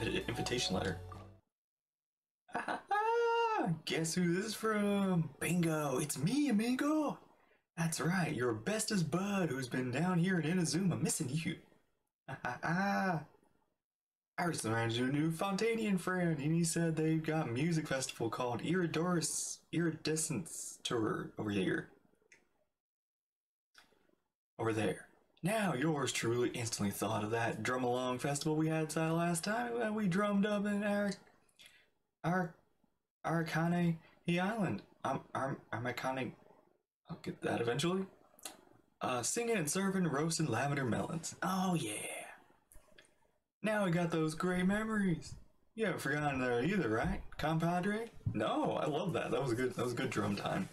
invitation letter. Guess who this is from? Bingo, it's me, amigo. That's right, your bestest bud who's been down here in Inazuma missing you. I recently ran into a new Fontanian friend, and he said they've got a music festival called Iridescent tour over here. Over there. Now, yours truly instantly thought of that drum along festival we had last time when we drummed up in Arataki Island. Arataki. I'll get that eventually. Singing and serving roasted lavender melons. Oh yeah. Now we got those great memories. You haven't forgotten that either, right, compadre? No, I love that. That was a good drum time.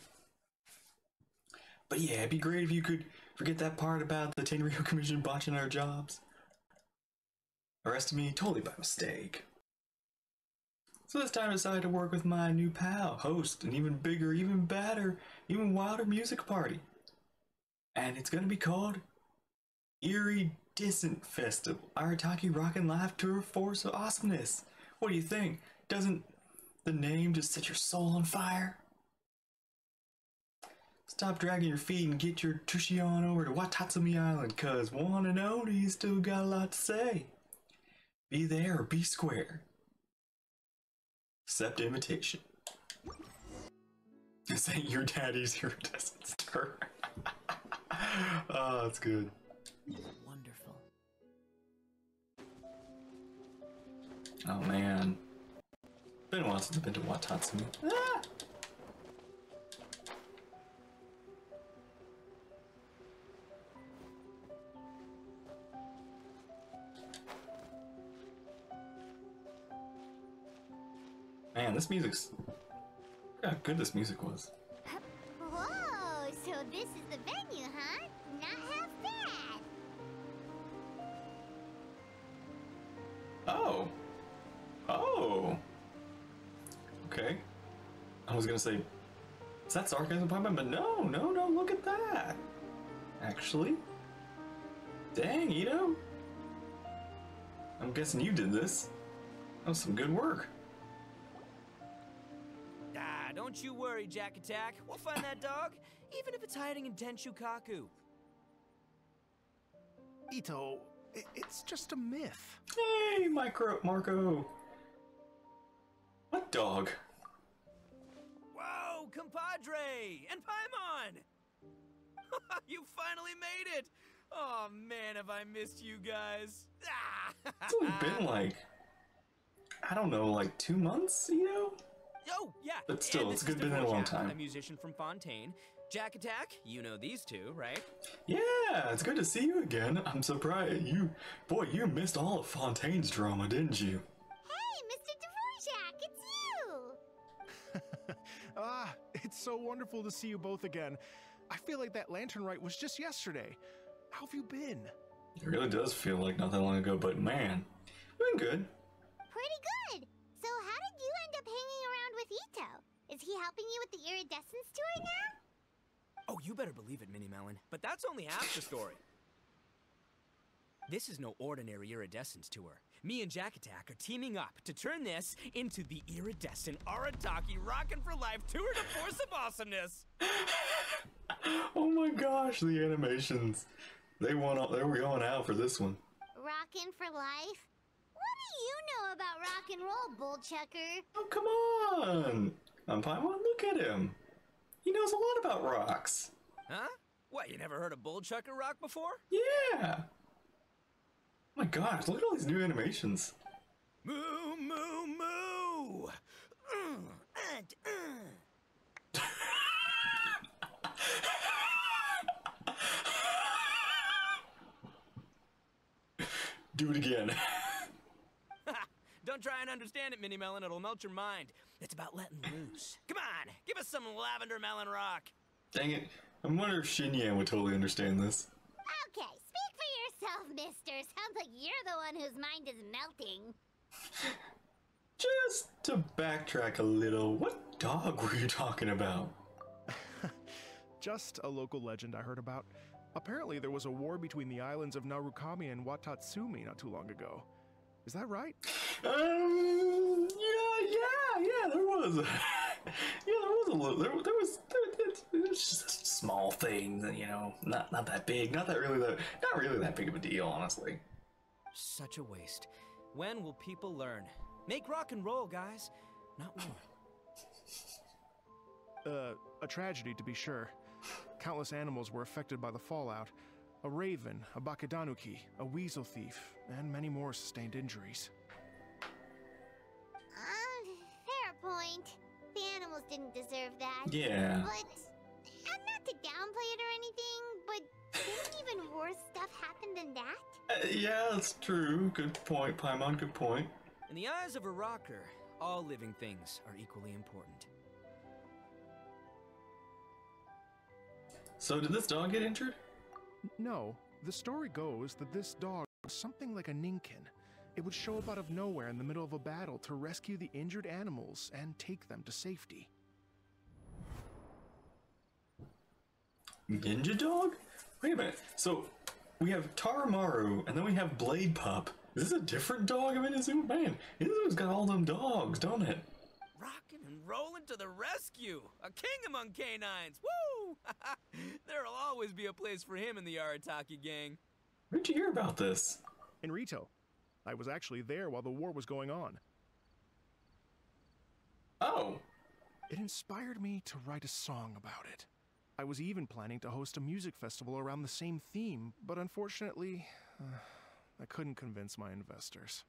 But yeah, it'd be great if you could forget that part about the Tenryu Commission botching our jobs. Arrested me totally by mistake. So this time I decided to work with my new pal, host an even bigger, even badder, even wilder music party. And it's gonna be called Iridescent Festival, Arataki Rockin' Live Tour Force of Awesomeness. What do you think? Doesn't the name just set your soul on fire? Stop dragging your feet and get your tushy on over to Watatsumi Island, cause one and only still got a lot to say. Be there or be square. Accept invitation. This ain't your daddy's iridescent stir. Oh, that's good. Wonderful. Oh man. Been a while since I've been to Watatsumi. Ah! Man, this music's... Look how good this music was. Whoa, so this is the venue, huh? Not half bad. Oh! Oh! Okay. I was gonna say, is that sarcasm, Papa? But no, look at that! Actually? Dang, Ito! I'm guessing you did this. That was some good work. Ah, don't you worry, Jack Attack. We'll find that dog, even if it's hiding in Tenshukaku. Ito, it's just a myth. Hey, Marco! What dog? Whoa, compadre! And Paimon! You finally made it! Oh man, have I missed you guys. It's only been like, I don't know, like 2 months, you know? Oh, yeah. But still, and it's this is been a long time. A musician from Fontaine. Jack Attack, you know these two, right? Yeah, it's good to see you again. I'm surprised. You missed all of Fontaine's drama, didn't you? Hey, Mr. Dvorak, it's you! It's so wonderful to see you both again. I feel like that lantern rite was just yesterday. How have you been? It really does feel like not that long ago, but man, I've been good. Pretty good. So how did you end up hanging around with Ito? Is he helping you with the Iridescence tour now? Oh, you better believe it, Mini Melon. But that's only half the story. This is no ordinary Iridescence tour. Me and Jack Attack are teaming up to turn this into the Iridescent Arataki Rockin' for Life Tour de Force of Awesomeness. Oh my gosh, the animations. They were going out for this one. Rockin' for life? What do you know about rock and roll, bullchucker? Oh, come on! Paimon, look at him. He knows a lot about rocks. Huh? What, you never heard of Bullchucker Rock before? Yeah! Oh my gosh, look at all these new animations. Moo, moo, moo! Do it again. Don't try and understand it, Mini Melon. It'll melt your mind. It's about letting loose. Come on, give us some lavender melon rock. Dang it. I wonder if Shinyan would totally understand this. Okay, speak for yourself, mister. Sounds like you're the one whose mind is melting. Just to backtrack a little, what dog were you talking about? Just a local legend I heard about. Apparently there was a war between the islands of Narukami and Watatsumi not too long ago. Is that right? Yeah, there was. Yeah, there was a little. There was just a small thing that, you know, not that big, not really that big of a deal, honestly. Such a waste. When will people learn? Make rock and roll, guys. Not war. A tragedy to be sure. Countless animals were affected by the fallout. A raven, a bakadanuki, a weasel thief, and many more sustained injuries. Fair point. The animals didn't deserve that. Yeah. But, and not to downplay it or anything, but didn't even worse stuff happen than that? Yeah, that's true. Good point, Paimon, good point. In the eyes of a rocker, all living things are equally important. So did this dog get injured? No, the story goes that this dog was something like a ninkin. It would show up out of nowhere in the middle of a battle to rescue the injured animals and take them to safety. Ninja dog? Wait a minute. So we have Taramaru, and then we have Blade Pup. Is this a different dog? I mean, man, Izu's got all them dogs, don't it? Rockin' and rolling to the rescue! A king among canines! Woo! There'll always be a place for him in the Arataki gang. Where'd you hear about this? In Rito. I was actually there while the war was going on. Oh. It inspired me to write a song about it. I was even planning to host a music festival around the same theme, but unfortunately, I couldn't convince my investors.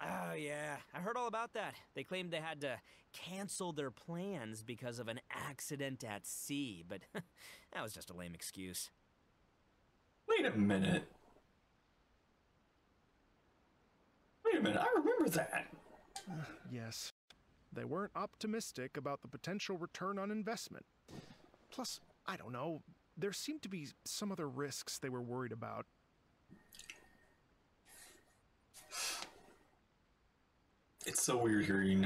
Oh yeah, I heard all about that. They claimed they had to cancel their plans because of an accident at sea, but that was just a lame excuse. Wait a minute. I remember that. Yes. They weren't optimistic about the potential return on investment. Plus, I don't know, there seemed to be some other risks they were worried about. It's so weird hearing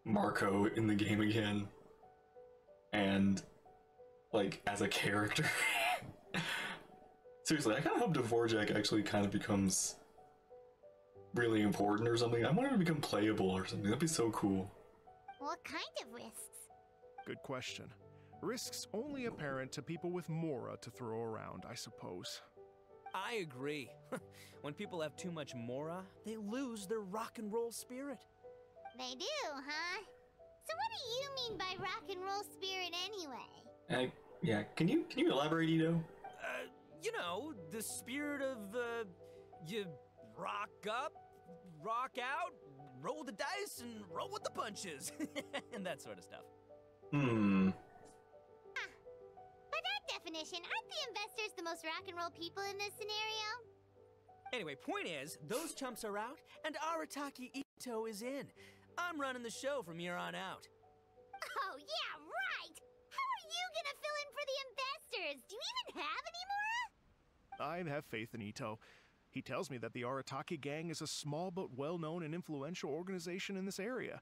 Marco in the game again, and like as a character. Seriously, I kind of hope Dvorak actually kind of becomes really important or something. I want him to become playable or something. That'd be so cool. What kind of risks? Good question. Risks only apparent to people with Mora to throw around, I suppose. I agree. When people have too much Mora, they lose their rock and roll spirit. They do, huh? So what do you mean by rock and roll spirit anyway? Yeah, can you elaborate, Ito? You know, the spirit of, you rock up, rock out, roll the dice, and roll with the punches. And that sort of stuff. By that definition, aren't the investors the most rock and roll people in this scenario? Anyway, point is, those chumps are out, and Arataki Ito is in. I'm running the show from here on out. Oh, yeah, right! How are you gonna fill in for the investors? Do you even have any Mora? I have faith in Ito. He tells me that the Arataki gang is a small but well-known and influential organization in this area,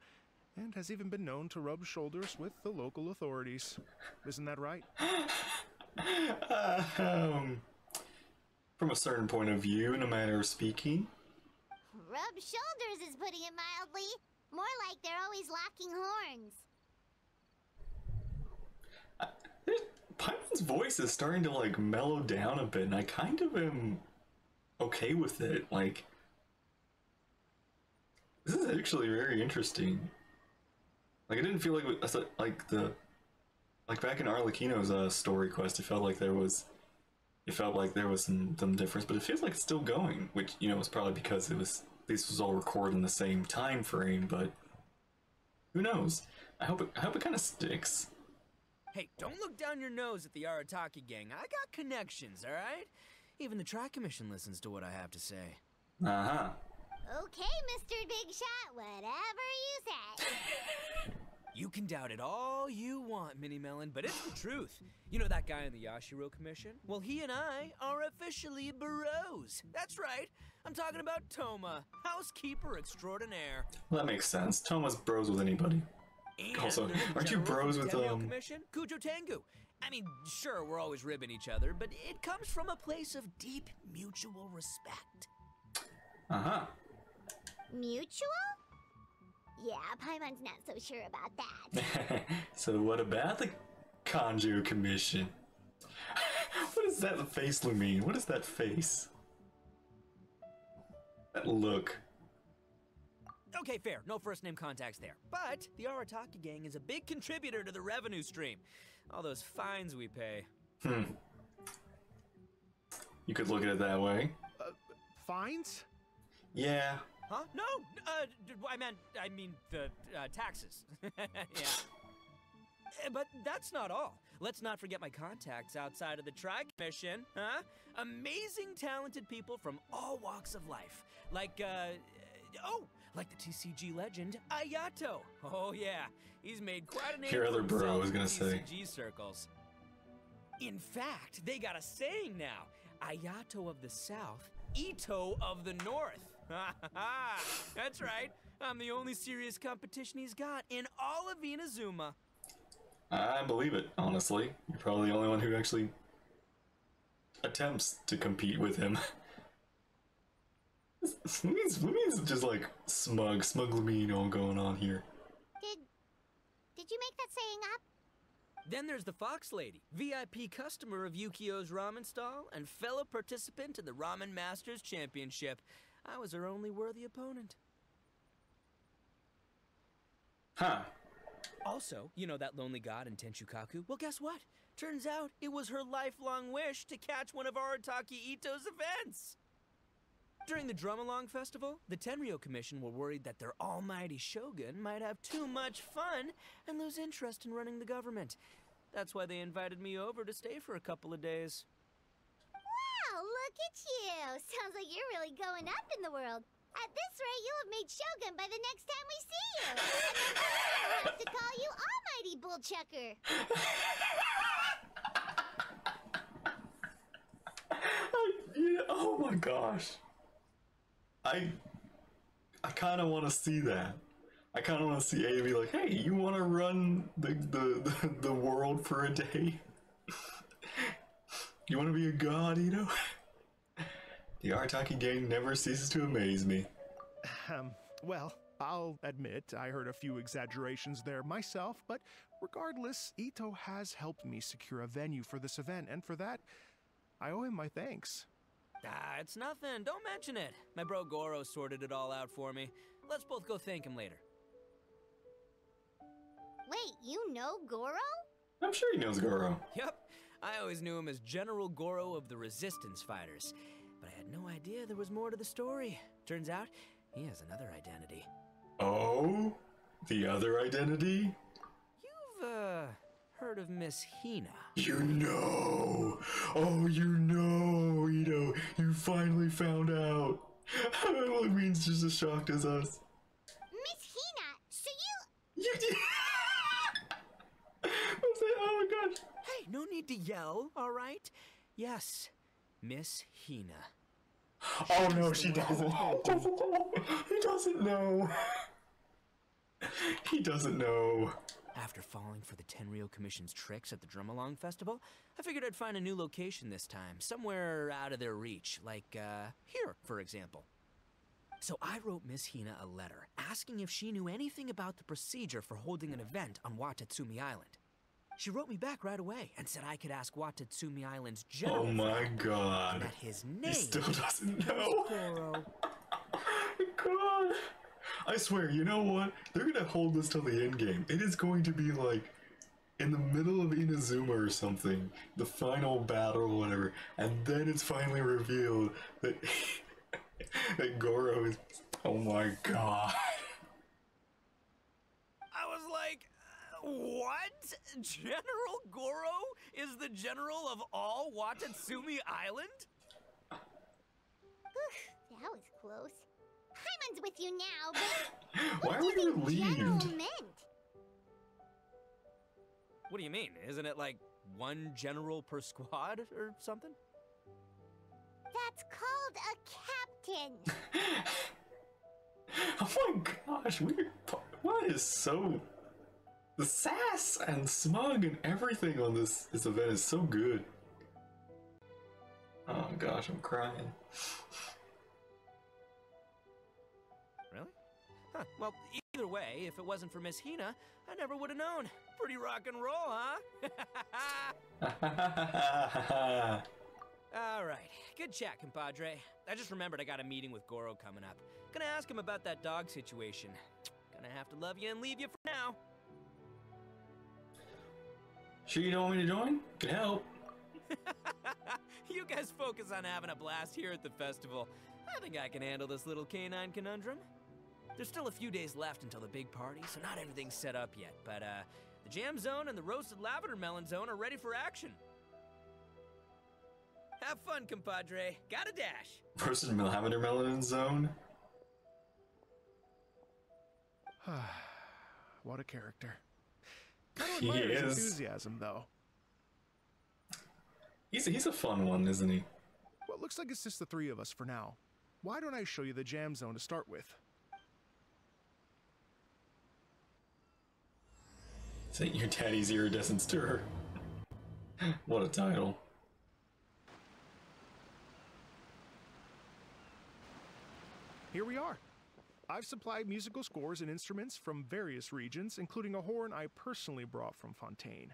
and has even been known to rub shoulders with the local authorities. Isn't that right? From a certain point of view, in a manner of speaking. Rub shoulders is putting it mildly. More like they're always locking horns. Paimon's voice is starting to like mellow down a bit, and I kind of am okay with it. Like, this is actually very interesting. Like, I didn't feel like back in Arlecchino's story quest, it felt like there was some difference, but it feels like it's still going, which, you know, was probably because this was all recorded in the same time frame, but who knows? I hope it kind of sticks. Hey, don't look down your nose at the Arataki gang. I got connections, all right? Even the Tri Commission listens to what I have to say. Uh-huh. Okay, Mr. Big Shot, whatever you say. You can doubt it all you want, Mini Melon, but it's the truth. You know that guy in the Yashiro Commission? Well, he and I are officially bros. That's right. I'm talking about Toma, housekeeper extraordinaire. Well, that makes sense. Toma's bros with anybody. And Also, there's the aren't you general bros from with Demio Commission, Kujo Tengu, I mean, sure, we're always ribbing each other, but it comes from a place of deep mutual respect. Uh-huh. Mutual? Yeah, Paimon's not so sure about that. So what about the Kanju Commission? What does that face mean? What is that face? That look. Okay, fair. No first-name contacts there. But the Arataki gang is a big contributor to the revenue stream. All those fines we pay. You could look at it that way. Fines? Yeah. Huh? No, I mean the taxes. Yeah. But that's not all. Let's not forget my contacts outside of the Tri-Commission, huh? Amazing, talented people from all walks of life. Like, like the TCG legend, Ayato. Oh yeah, he's made quite a name Your for other bro, himself I was in gonna say. TCG circles. In fact, they got a saying now. Ayato of the South, Ito of the North. That's right. I'm the only serious competition he's got in all of Inazuma. I believe it, honestly. You're probably the only one who actually attempts to compete with him. Lumine's just like smug Lumine going on here. Did you make that saying up? Then there's the Fox Lady, VIP customer of Yukio's ramen stall and fellow participant in the Ramen Masters Championship. I was her only worthy opponent. Huh. Also, you know that lonely god in Tenchukaku? Well, guess what? Turns out it was her lifelong wish to catch one of Arataki Ito's events. During the Drum-Along Festival, the Tenryo Commission were worried that their almighty shogun might have too much fun and lose interest in running the government. That's why they invited me over to stay for a couple of days. Wow, look at you! Sounds like you're really going up in the world. At this rate, you'll have made Shogun by the next time we see you. And then we'll have to call you Almighty Bullchucker. Oh my gosh. I kind of want to see that. I kind of want to see A be like, hey, you want to run the world for a day? You want to be a god, Ito? The Arataki gang never ceases to amaze me. Well, I'll admit I heard a few exaggerations there myself, but regardless, Ito has helped me secure a venue for this event, and for that, I owe him my thanks. Ah, it's nothing. Don't mention it. My bro Goro sorted it all out for me. Let's both go thank him later. Wait, you know Goro? I'm sure he knows Goro. Yep. I always knew him as General Goro of the Resistance Fighters. But I had no idea there was more to the story. Turns out, he has another identity. Oh? The other identity? You've, heard of Miss Hina? You know! Oh, you know, Ito! You finally found out! Lumine's just as shocked as us. Miss Hina, so you... You I was like, oh my gosh. Hey, no need to yell, all right? Yes, Miss Hina. Oh no, she doesn't. He doesn't know. He doesn't know. After falling for the Tenryo Commission's tricks at the Drum-Along Festival, I figured I'd find a new location this time, somewhere out of their reach, like, here, for example. So I wrote Miss Hina a letter, asking if she knew anything about the procedure for holding an event on Watatsumi Island. She wrote me back right away and said I could ask Watatsumi Island's general. Oh my god. That his name He still doesn't know. Goro. God. I swear, you know what? They're gonna hold this till the end game. It is going to be like in the middle of Inazuma or something, the final battle or whatever, and then it's finally revealed that that Goro is. Oh my god. I was like, what? General Goro is the general of all Watatsumi Island? That was close. Paimon's with you now, but Why are what we do you think relieved? general meant? What do you mean? Isn't it like one general per squad or something? That's called a captain. Oh my gosh, what is so The sass and smug and everything on this event is so good. Oh gosh, I'm crying. Really? Huh. Well, either way, if it wasn't for Miss Hina, I never would have known. Pretty rock and roll, huh? Alright, good chat, compadre. I just remembered I got a meeting with Goro coming up. Gonna ask him about that dog situation. Gonna have to love you and leave you for now. Sure you don't want me to join? Can help. You guys focus on having a blast here at the festival. I think I can handle this little canine conundrum. There's still a few days left until the big party, so not everything's set up yet. But, the jam zone and the roasted lavender melon zone are ready for action. Have fun, compadre. Got a dash. Roasted lavender melon zone? What a character. I don't He admire his is. enthusiasm, though. He's a fun one, isn't he? Well, it looks like it's just the three of us for now. Why don't I show you the jam zone to start with? This ain't your daddy's iridescent stir. What a title. Here we are. I've supplied musical scores and instruments from various regions, including a horn I personally brought from Fontaine.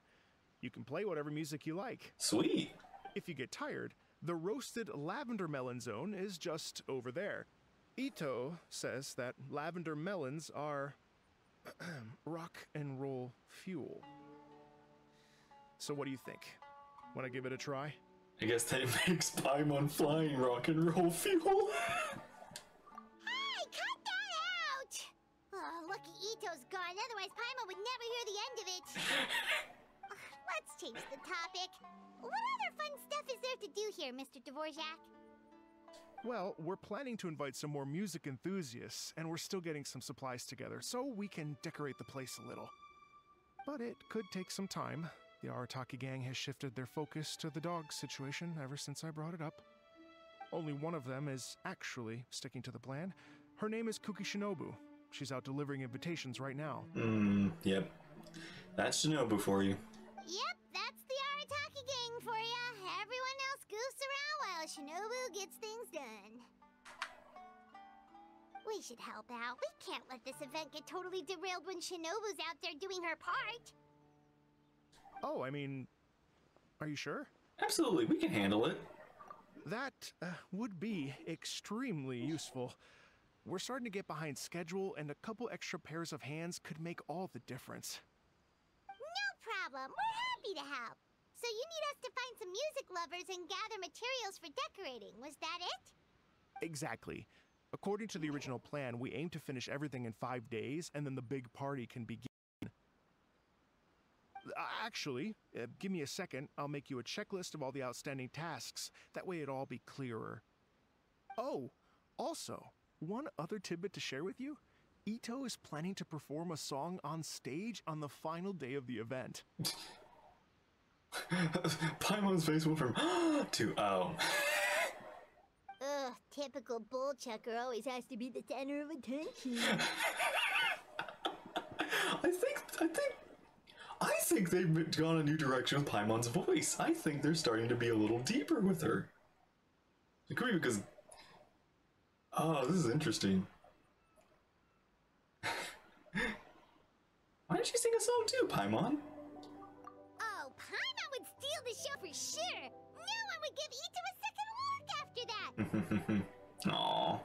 You can play whatever music you like. Sweet. If you get tired, the roasted lavender melon zone is just over there. Ito says that lavender melons are rock and roll fuel. So what do you think? Want to give it a try? I guess that makes Paimon flying rock and roll fuel. Hey, cut that out! Oh, lucky Ito's gone, otherwise Paimon would never hear the end of it. Let's change the topic. What other fun stuff is there to do here, Mr. Dvorak? Well, we're planning to invite some more music enthusiasts, and we're still getting some supplies together, so we can decorate the place a little. But it could take some time. The Arataki gang has shifted their focus to the dog situation ever since I brought it up. Only one of them is actually sticking to the plan. Her name is Kuki Shinobu. She's out delivering invitations right now. Yep. That's Shinobu for you. Yep, that's the Arataki gang for ya. Everyone else goofs around while Shinobu gets things done. We should help out. We can't let this event get totally derailed when Shinobu's out there doing her part. Oh, I mean, are you sure? Absolutely, we can handle it. That would be extremely useful. We're starting to get behind schedule, and a couple extra pairs of hands could make all the difference. No problem. We're happy to help. So you need us to find some music lovers and gather materials for decorating. Was that it? Exactly. According to the original plan, we aim to finish everything in 5 days, and then the big party can begin. Actually, give me a second. I'll make you a checklist of all the outstanding tasks. That way it'll all be clearer. Oh, also, one other tidbit to share with you. Ito is planning to perform a song on stage on the final day of the event. Paimon's face went from to oh. Ugh, typical bull chucker always has to be the center of attention. I think they've gone a new direction with Paimon's voice. I think they're starting to be a little deeper with her. It could be because... Oh, this is interesting. Why did she sing a song too, Paimon? Oh, Paimon would steal the show for sure. No one would give Ito a second look after that. Aww.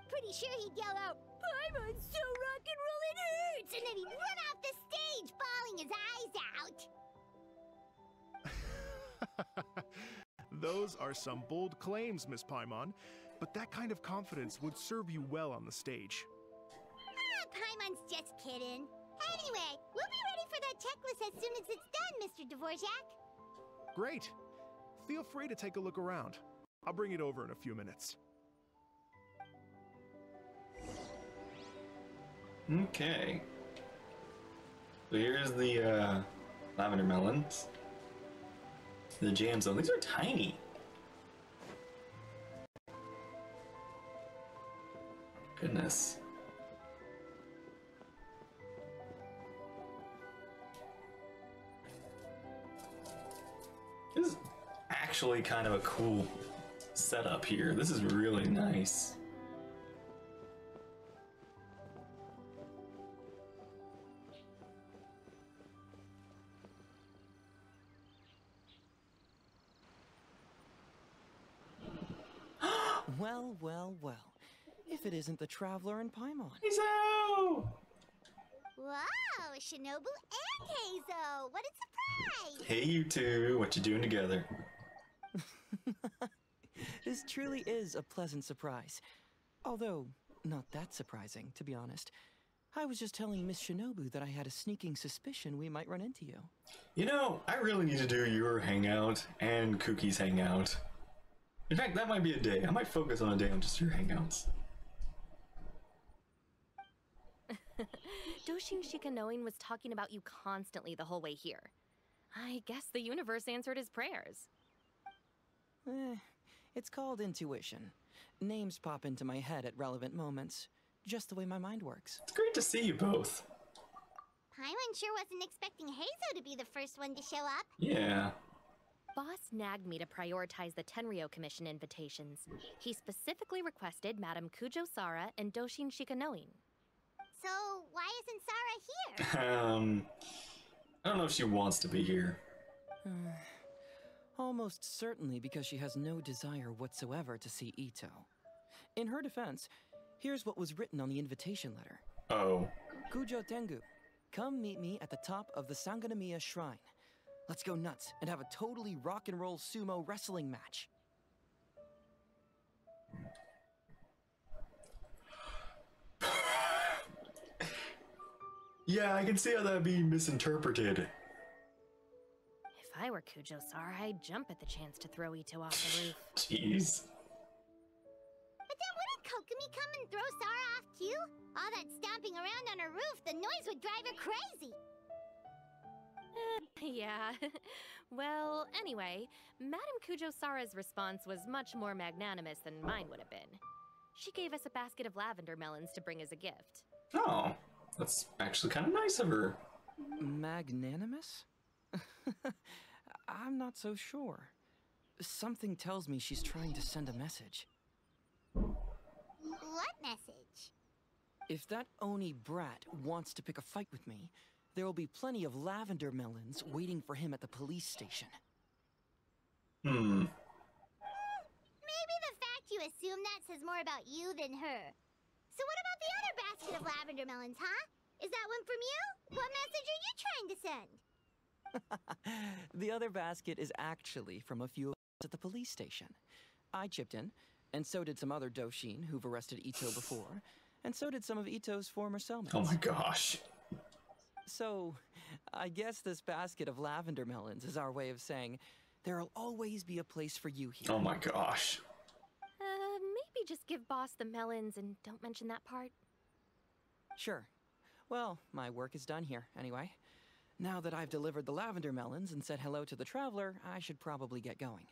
Pretty sure he'd yell out, Paimon's so rock and roll it hurts, and then he'd run off the stage, bawling his eyes out. Those are some bold claims, Miss Paimon, but that kind of confidence would serve you well on the stage. Paimon's just kidding. Anyway, we'll be ready for that checklist as soon as it's done, Mr. Dvorak. Great. Feel free to take a look around. I'll bring it over in a few minutes. Okay. So here's the lavender melons. The jam zone. These are tiny. Goodness. This is actually kind of a cool setup here. This is really nice. Well, well, well. If it isn't the Traveler and Paimon. Heizo! Wow, Shinobu and Heizo! What a surprise! Hey, you two. What you doing together? This truly is a pleasant surprise. Although, not that surprising, to be honest. I was just telling Miss Shinobu that I had a sneaking suspicion we might run into you. You know, I really need to do your hangout and Cookie's hangout. In fact, that might be a day. I might focus on a day on just your hangouts. Doshin Shikanoin was talking about you constantly the whole way here. I guess the universe answered his prayers. It's called intuition. Names pop into my head at relevant moments, just the way my mind works. It's great to see you both. Paimon sure wasn't expecting Heizo to be the first one to show up. Yeah. Boss nagged me to prioritize the Tenryo Commission invitations. He specifically requested Madame Kujo Sara and Doshin Shikanoin. So, why isn't Sara here? I don't know if she wants to be here. Almost certainly because she has no desire whatsoever to see Ito. In her defense, here's what was written on the invitation letter. Oh. Kujo Tengu, come meet me at the top of the Sanganamiya Shrine. Let's go nuts and have a totally rock and roll sumo wrestling match. Yeah, I can see how that'd be misinterpreted. If I were Kujo Sara, I'd jump at the chance to throw Ito off the roof. Jeez. But then wouldn't Kokomi come and throw Sara off too? All that stomping around on her roof, the noise would drive her crazy. Yeah. Well, anyway, Madame Kujo Sara's response was much more magnanimous than mine would have been. She gave us a basket of lavender melons to bring as a gift. Oh, that's actually kind of nice of her. Magnanimous? I'm not so sure. Something tells me she's trying to send a message. What message? If that Oni brat wants to pick a fight with me, there will be plenty of lavender melons waiting for him at the police station. Maybe the fact you assume that says more about you than her. So what about the other basket of lavender melons, huh? Is that one from you? What message are you trying to send? The other basket is actually from a few of us at the police station. I chipped in, and so did some other Doshin who've arrested Ito before, and so did some of Ito's former cellmates. Oh my gosh. So, I guess this basket of lavender melons is our way of saying, there'll always be a place for you here. Oh my gosh. Maybe just give Boss the melons and don't mention that part. Sure. Well, my work is done here, anyway. Now that I've delivered the lavender melons and said hello to the Traveler, I should probably get going.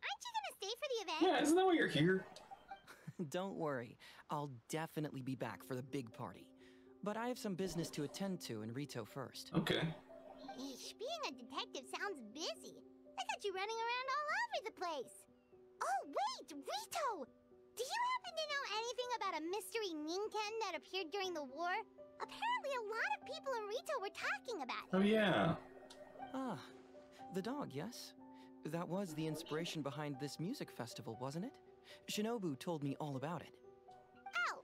Aren't you gonna stay for the event? Yeah, isn't that why you're here? Don't worry, I'll definitely be back for the big party. But I have some business to attend to in Rito first. Okay. Eesh, being a detective sounds busy. I got you running around all over the place. Oh, wait, Rito! Do you happen to know anything about a mystery Ninken that appeared during the war? Apparently a lot of people in Rito were talking about it. Oh yeah. Ah, the dog, yes? That was the inspiration behind this music festival, wasn't it? Shinobu told me all about it. Oh,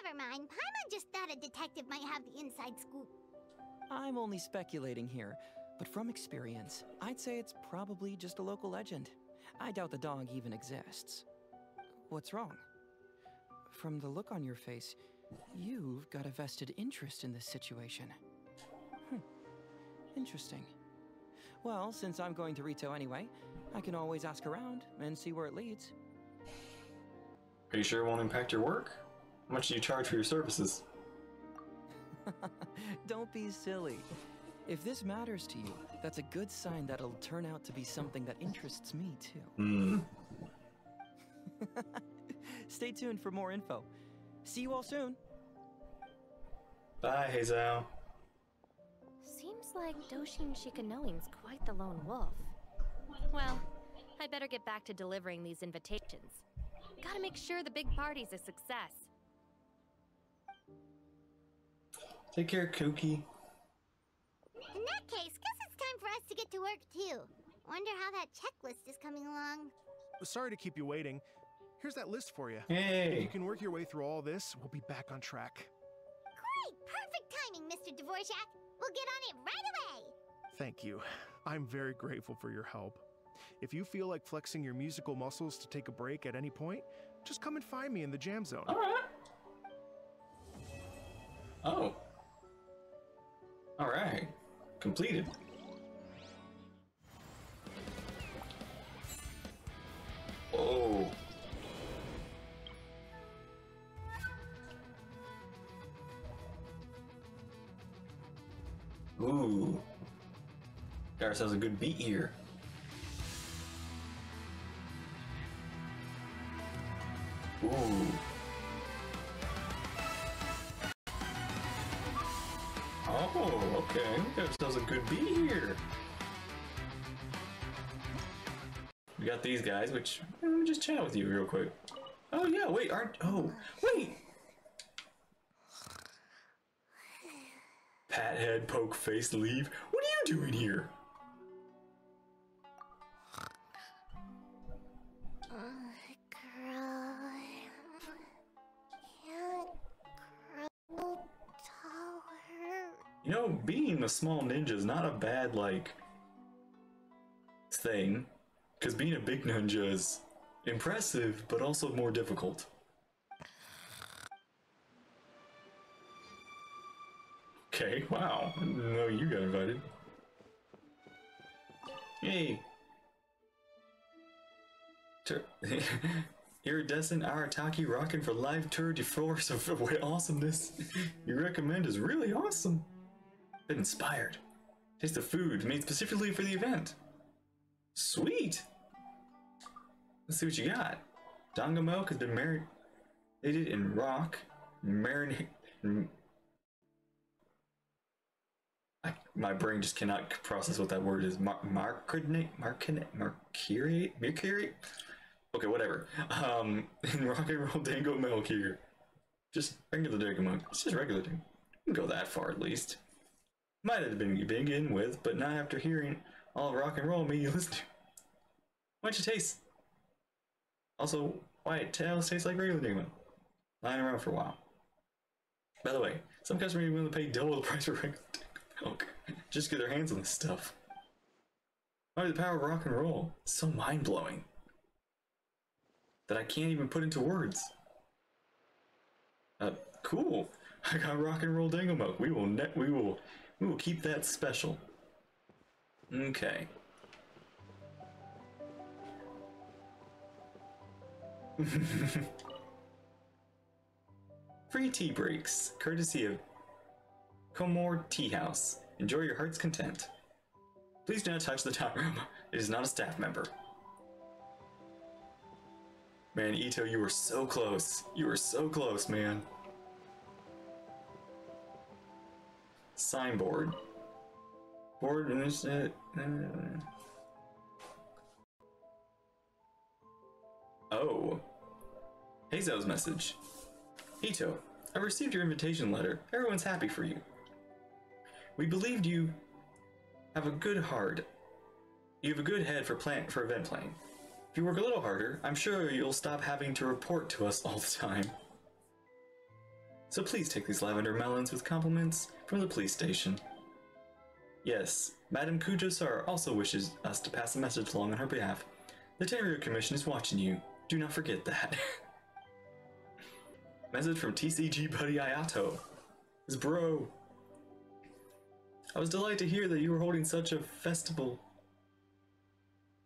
never mind. Paimon just thought a detective might have the inside scoop. I'm only speculating here, but from experience, I'd say it's probably just a local legend. I doubt the dog even exists. What's wrong? From the look on your face, you've got a vested interest in this situation. Interesting. Well, since I'm going to Rito anyway, I can always ask around and see where it leads. Are you sure it won't impact your work? How much do you charge for your services? Don't be silly. If this matters to you, that's a good sign that it'll turn out to be something that interests me too. Stay tuned for more info. See you all soon. Bye, Heizo. Seems Looks like Doshin Shikanoing's quite the lone wolf. Well, I better get back to delivering these invitations. Gotta make sure the big party's a success. Take care, Cookie. In that case, guess it's time for us to get to work too. Wonder how that checklist is coming along. Sorry to keep you waiting. Here's that list for you. If Hey. you can work your way through all this, we'll be back on track. Great! Perfect timing, Mr. Dvorak. We'll get on it right away! Thank you. I'm very grateful for your help. If you feel like flexing your musical muscles to take a break at any point, just come and find me in the jam zone. All right. Oh. All right. Completed. Oh. Ooh. Got ourselves a good beat here. Ooh. Oh, okay. We got ourselves a good beat here. We got these guys, which let me just chat with you real quick. Oh yeah, wait, wait. Pat head, poke face, leave. What are you doing here? You know, being a small ninja is not a bad, like, thing. Because being a big ninja is impressive, but also more difficult. Okay, wow. I didn't know you got invited. Hey. Iridescent Arataki Rockin for live tour de force of awesomeness you recommend is really awesome. Been inspired. Taste the food made specifically for the event. Sweet. Let's see what you got. Donga milk has been marinated in rock. My brain just cannot process what that word is. Mercurate? Okay, whatever. And rock and roll dango milk here. Just regular dango milk. It's just regular dango. You can go that far at least. Might have been begin with, but not after hearing all of rock and roll me listen to. Why'd you taste? Also, White Tails tastes like regular dango milk. Lying around for a while. By the way, some customers are willing to pay double the price for regular dango milk just to get their hands on this stuff. Why the power of rock and roll? It's so mind-blowing that I can't even put into words. Cool. I got rock and roll dango milk. We will keep that special. Okay. Free tea breaks, courtesy of Comore Tea House. Enjoy your heart's content. Please do not touch the top room. It is not a staff member. Man, Ito, you were so close. You were so close, man. Signboard. Board initiative. Oh. Heizo's message. Ito, I received your invitation letter. Everyone's happy for you. We believed you have a good heart. You have a good head for event planning. If you work a little harder, I'm sure you'll stop having to report to us all the time. So please take these lavender melons with compliments from the police station. Yes, Madame Kujo-Sara also wishes us to pass a message along on her behalf. The Tenryu Commission is watching you. Do not forget that. Message from TCG buddy Ayato. His bro. I was delighted to hear that you were holding such a festival.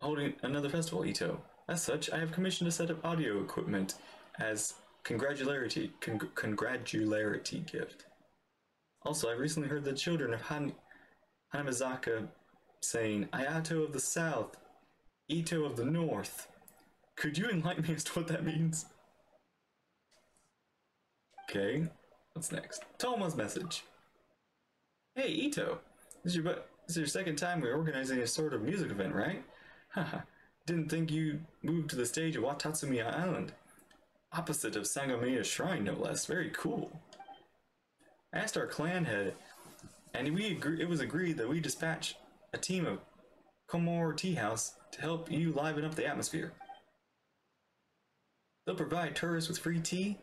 Holding another festival, Ito. As such, I have commissioned a set of audio equipment as congratulatory gift. Also, I recently heard the children of Hanamizaka saying, Ayato of the South, Ito of the North. Could you enlighten me as to what that means? Okay, what's next? Toma's message. Hey, Ito. This is your second time we're organizing a sort of music event, right? Haha. Didn't think you moved to the stage of Watatsumi Island. Opposite of Sangomiya Shrine, no less. Very cool. I asked our clan head, and it was agreed that we dispatch a team of Komor Tea House to help you liven up the atmosphere. They'll provide tourists with free tea.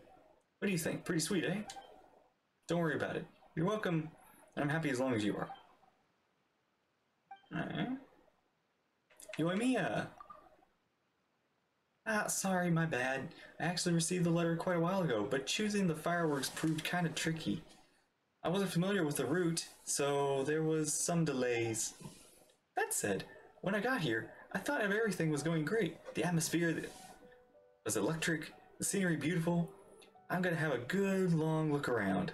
What do you think? Pretty sweet, eh? Don't worry about it. You're welcome, and I'm happy as long as you are. Alright. Yoimiya! Sorry, my bad. I actually received the letter quite a while ago, but choosing the fireworks proved kind of tricky. I wasn't familiar with the route, so there was some delays. That said, when I got here, I thought everything was going great. The atmosphere was electric, the scenery beautiful. I'm gonna have a good long look around.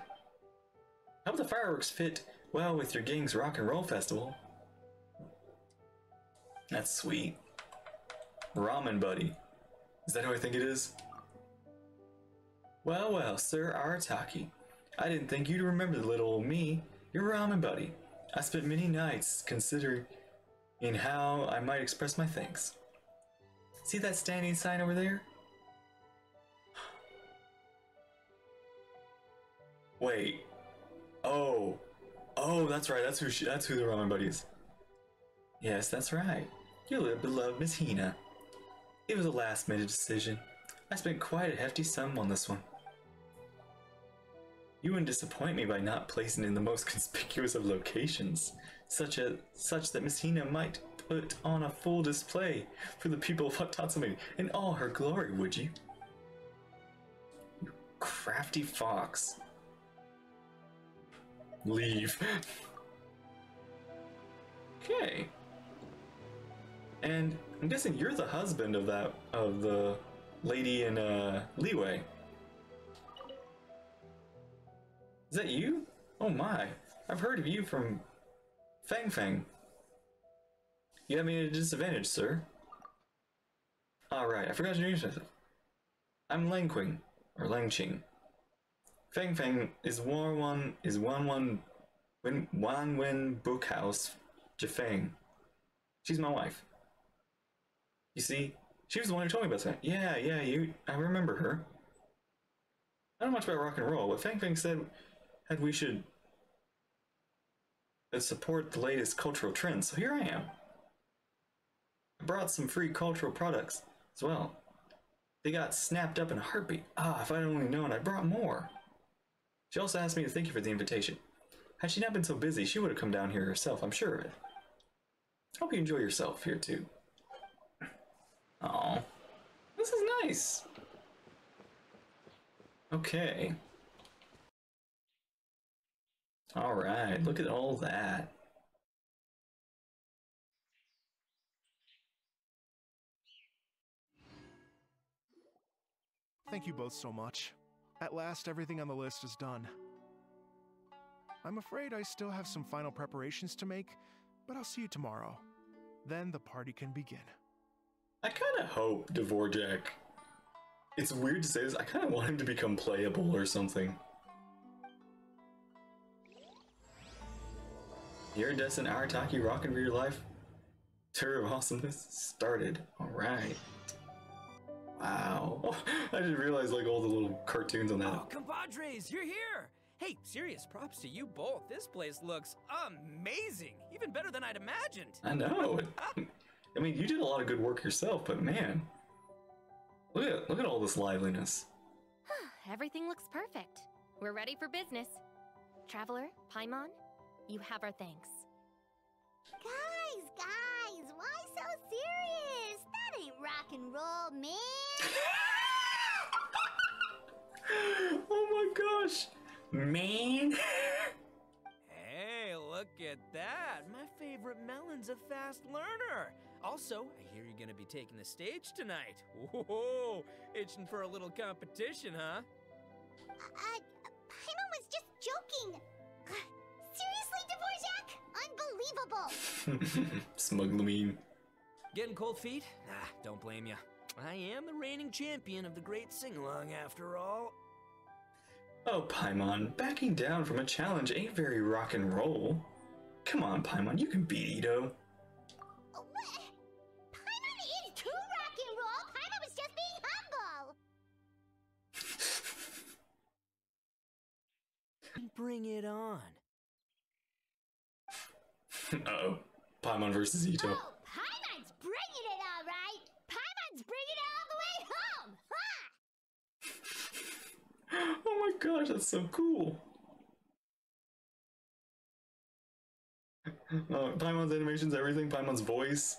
I hope the fireworks fit well with your gang's rock and roll festival. That's sweet. Ramen buddy. Is that who I think it is? Well, well, Sir Arataki. I didn't think you'd remember the little old me. You're ramen buddy. I spent many nights considering how I might express my thanks. See that standing sign over there? Wait. Oh, that's right. That's who the ramen buddy is. Yes, that's right. Your little beloved Miss Hina. It was a last-minute decision. I spent quite a hefty sum on this one. You wouldn't disappoint me by not placing it in the most conspicuous of locations, such that Miss Hina might put on a full display for the people of Watatsumi in all her glory, would you? You crafty fox. Leave. Okay. And I'm guessing you're the husband of the lady in Leeway. Is that you? Oh my, I've heard of you from Fang Fang. You have me at a disadvantage, sir. Alright, I forgot to introduce myself. I'm Langqing, or Langqing. Fang Fang is Wanwen Bookhouse Jafang. She's my wife. You see, she was the one who told me about that. Yeah, I remember her. I don't know much about rock and roll, but Fang Fang said we should support the latest cultural trends, so here I am. I brought some free cultural products as well. They got snapped up in a heartbeat. If I'd only known, I brought more. She also asked me to thank you for the invitation. Had she not been so busy, she would have come down here herself, I'm sure of it. Hope you enjoy yourself here too. Aw, this is nice. Okay. Alright, look at all that. Thank you both so much. At last, everything on the list is done. I'm afraid I still have some final preparations to make, but I'll see you tomorrow. Then the party can begin. I kind of hope Dvorak... It's weird to say this, I kind of want him to become playable or something. Iridescent Arataki Rockin' for your life. Tour of Awesomeness started. Alright. Wow. I didn't realize like all the little cartoons on that. Oh, compadres, you're here! Hey, serious props to you both. This place looks amazing. Even better than I'd imagined. I know. I mean, you did a lot of good work yourself, but man. Look at all this liveliness. Everything looks perfect. We're ready for business. Traveler, Paimon, you have our thanks. Guys, why so serious? That ain't rock and roll, man. Oh my gosh. Man. Hey, look at that. My favorite melon's a fast learner. Also, I hear you're gonna be taking the stage tonight. Whoa, itching for a little competition, huh? Paimon was just joking. Seriously, Dvorak? Unbelievable. Smuglamine. Getting cold feet? Don't blame you. I am the reigning champion of the great sing-along after all. Oh, Paimon, backing down from a challenge ain't very rock and roll. Come on, Paimon, you can beat Ito. What? Paimon is too rock and roll. Paimon was just being humble. Bring it on. Uh-oh. Paimon versus Ito. Oh, Paimon's bringing it all right. Paimon's bringing it all the way home. Ha! Oh my gosh, that's so cool. Paimon's animations, everything, Paimon's voice.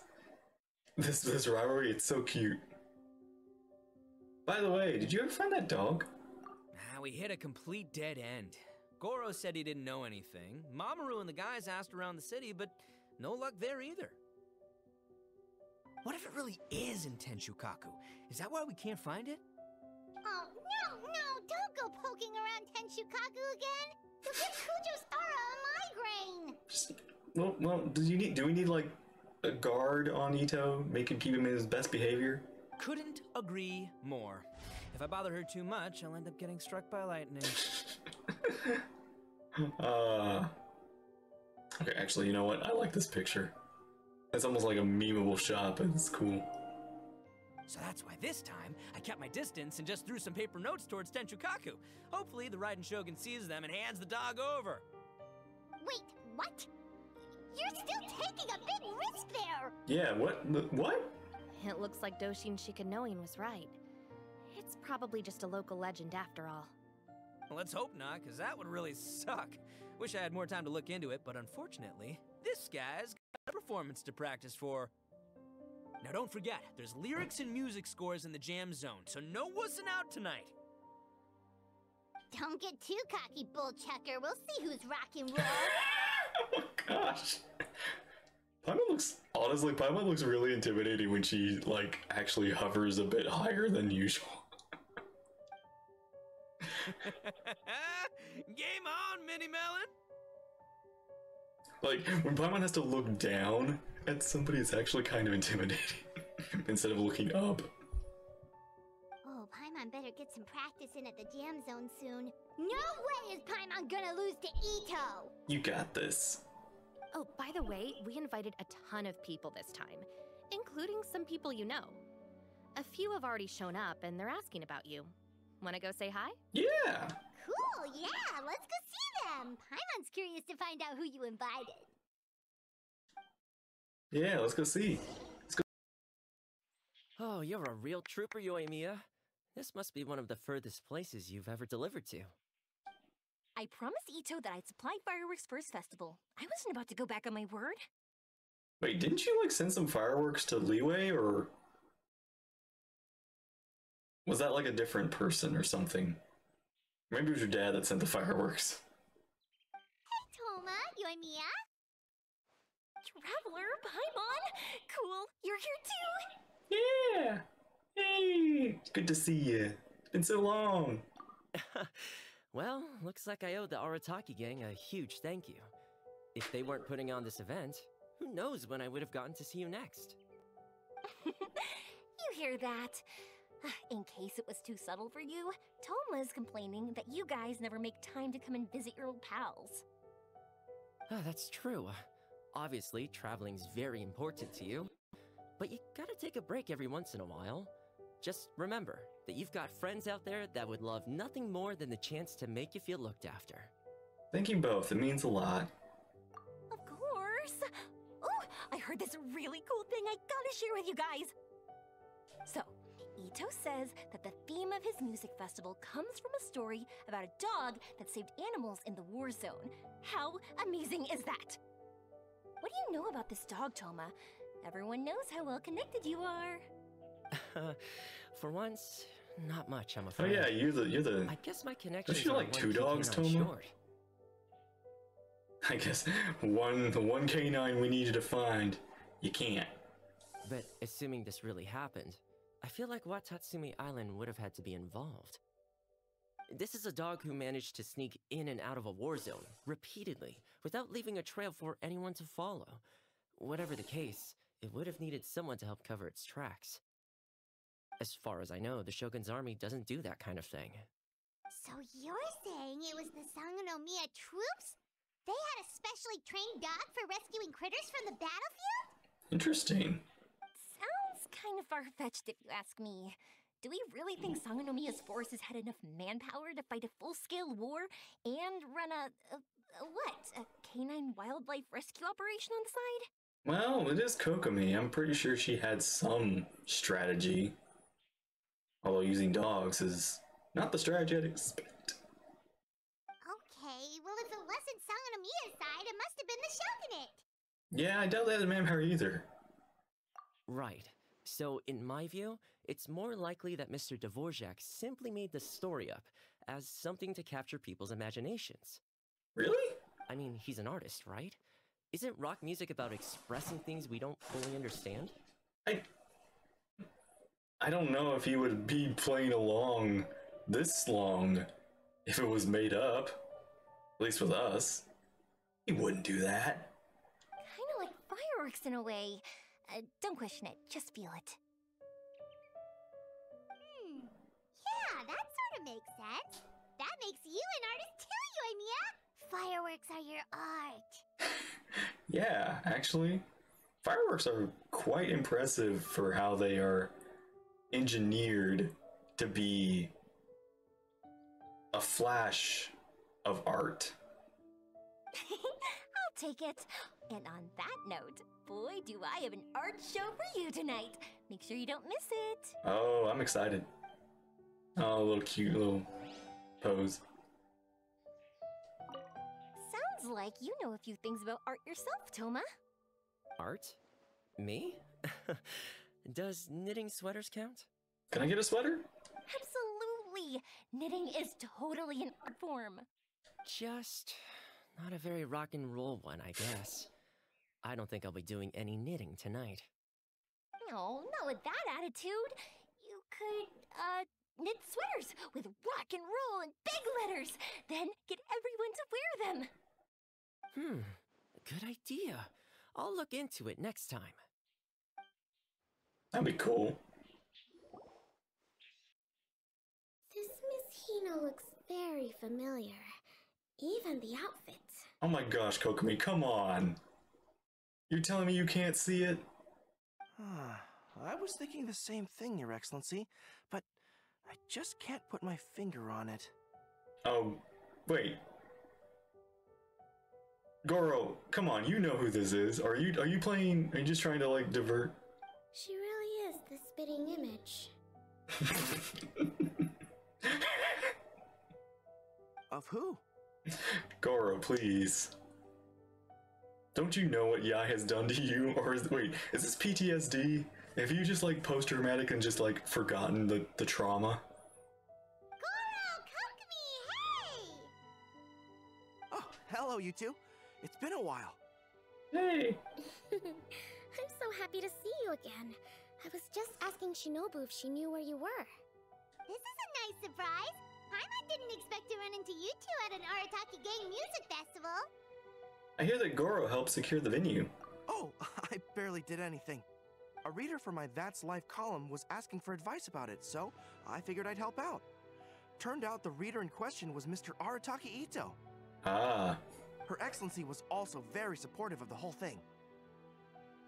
This rivalry, it's so cute. By the way, did you ever find that dog? We hit a complete dead end. Goro said he didn't know anything. Mamoru and the guys asked around the city, but no luck there either. What if it really is in Tenshukaku? Is that why we can't find it? Oh, no, don't go poking around Tenshukaku again. You'll give Kujo-Sara a migraine. Well, do we need like a guard on Ito, keep him in his best behavior? Couldn't agree more. If I bother her too much, I'll end up getting struck by lightning. Okay, actually, you know what? I like this picture. It's almost like a memeable shot, but it's cool. So that's why this time, I kept my distance and just threw some paper notes towards Tenshukaku. Hopefully, the Raiden Shogun sees them and hands the dog over. Wait, what? You're still taking a big risk there! Yeah, what? What? It looks like Doshin Shikanoin was right. It's probably just a local legend after all. Well, let's hope not, because that would really suck. Wish I had more time to look into it, but unfortunately, this guy's got a performance to practice for. Now don't forget, there's lyrics and music scores in the jam zone, so no wussing out tonight. Don't get too cocky, bullchucker. We'll see who's rock and roll. Oh gosh. Paimon looks really intimidating when she, like, actually hovers a bit higher than usual. Game on, Mini Melon! Like, when Paimon has to look down at somebody, it's actually kind of intimidating. Instead of looking up. Oh, Paimon better get some practice in at the jam zone soon. No way is Paimon gonna lose to Ito! You got this. Oh, by the way, we invited a ton of people this time, including some people you know. A few have already shown up, and they're asking about you. Wanna go say hi? Yeah! Cool, yeah, let's go see them! Paimon's curious to find out who you invited. Yeah, let's go see. Oh, you're a real trooper, Yoimiya. This must be one of the furthest places you've ever delivered to. I promised Ito that I'd supply fireworks for his festival. I wasn't about to go back on my word. Wait, didn't you, like, send some fireworks to Leeway, or... was that, like, a different person or something? Maybe it was your dad that sent the fireworks. Hey, Toma, Yoimiya. Traveler, Paimon! Cool, you're here too! Yeah! Hey! Good to see you. It's been so long. Well, looks like I owe the Arataki gang a huge thank you. If they weren't putting on this event, who knows when I would have gotten to see you next. You hear that? In case it was too subtle for you, Toma's complaining that you guys never make time to come and visit your old pals. That's true. Obviously, traveling's very important to you. But you gotta take a break every once in a while. Just remember that you've got friends out there that would love nothing more than the chance to make you feel looked after. Thank you both, it means a lot. Of course! Oh, I heard this really cool thing I gotta share with you guys! So, Ito says that the theme of his music festival comes from a story about a dog that saved animals in the war zone. How amazing is that? What do you know about this dog, Toma? Everyone knows how well connected you are. For once, not much, I'm Oh afraid. yeah, you're the... I guess my connection. Don't you like two dogs, Toma? I guess the one canine we needed to find, you can't. But assuming this really happened, I feel like Watatsumi Island would have had to be involved. This is a dog who managed to sneak in and out of a war zone, repeatedly, without leaving a trail for anyone to follow. Whatever the case, it would have needed someone to help cover its tracks. As far as I know, the Shogun's army doesn't do that kind of thing. So you're saying it was the Sangonomiya troops? They had a specially trained dog for rescuing critters from the battlefield? Interesting. Sounds kind of far-fetched if you ask me. Do we really think Sangonomiya's forces had enough manpower to fight a full-scale war and run a canine wildlife rescue operation on the side? Well, it is Kokomi. I'm pretty sure she had some strategy. Although using dogs is not the strategy I'd expect. Okay, well if it wasn't Sangonomiya's side, it must have been the shogunate. Yeah, I doubt they had a manpower either. Right. So, in my view, it's more likely that Mr. Dvorak simply made the story up as something to capture people's imaginations. Really? I mean, he's an artist, right? Isn't rock music about expressing things we don't fully understand? I don't know if he would be playing along this long if it was made up. At least with us. He wouldn't do that. Kind of like fireworks in a way. Don't question it, just feel it. Yeah, that sort of makes sense. That makes you an artist too, Yoimiya. Fireworks are your art. Yeah, actually, fireworks are quite impressive for how they are engineered to be a flash of art. I'll take it. And on that note, boy, do I have an art show for you tonight. Make sure you don't miss it. Oh, I'm excited. Oh, a little cute little pose. Sounds like you know a few things about art yourself, Toma. Art? Me? Does knitting sweaters count? Can I get a sweater? Absolutely. Knitting is totally an art form. Just not a very rock and roll one, I guess. I don't think I'll be doing any knitting tonight. No, not with that attitude. You could, knit sweaters with rock and roll and big letters, then get everyone to wear them. Good idea. I'll look into it next time. That'd be cool. This Miss Hina looks very familiar. Even the outfit. Oh my gosh, Kokomi, come on. You're telling me you can't see it? I was thinking the same thing, Your Excellency, but I just can't put my finger on it. Oh, wait. Goro, come on, you know who this is. Are you playing, are you just trying to like divert? She really is the spitting image. Of who? Goro, please. Don't you know what Yai has done to you? Or wait, is this PTSD? Have you just like post-traumatic and just like forgotten the trauma? Goro, Kokomi, hey! Oh, hello, you two. It's been a while. Hey! I'm so happy to see you again. I was just asking Shinobu if she knew where you were. This is a nice surprise. Paimon didn't expect to run into you two at an Arataki gang music festival. I hear that Goro helped secure the venue. Oh, I barely did anything. A reader for my That's Life column was asking for advice about it, so I figured I'd help out. Turned out the reader in question was Mr. Arataki Ito. Ah. Her Excellency was also very supportive of the whole thing.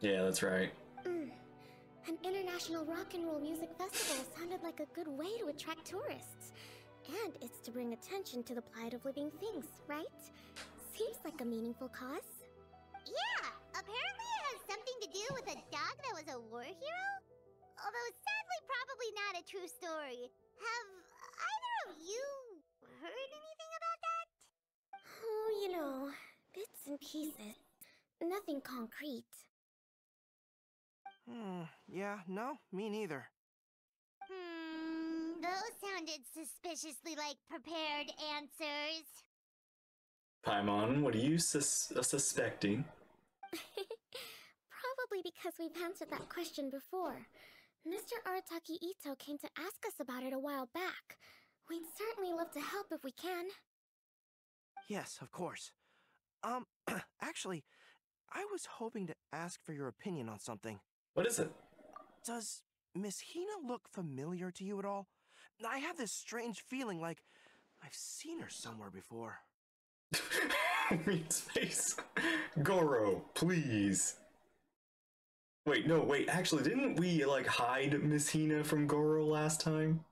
Yeah, that's right. An international rock and roll music festival sounded like a good way to attract tourists. And it's to bring attention to the plight of living things, right? Seems like a meaningful cause. Yeah, apparently it has something to do with a dog that was a war hero? Although sadly probably not a true story. Have either of you heard anything about that? Oh, you know, bits and pieces. Nothing concrete. Yeah, no, me neither. Those sounded suspiciously like prepared answers. Paimon, what are you suspecting? Probably because we've answered that question before. Mr. Arataki Ito came to ask us about it a while back. We'd certainly love to help if we can. Yes, of course. Actually, I was hoping to ask for your opinion on something. What is it? Does Miss Hina look familiar to you at all? I have this strange feeling like I've seen her somewhere before. Read space. Goro, please. Wait, no, wait, actually, didn't we, like, hide Miss Hina from Goro last time?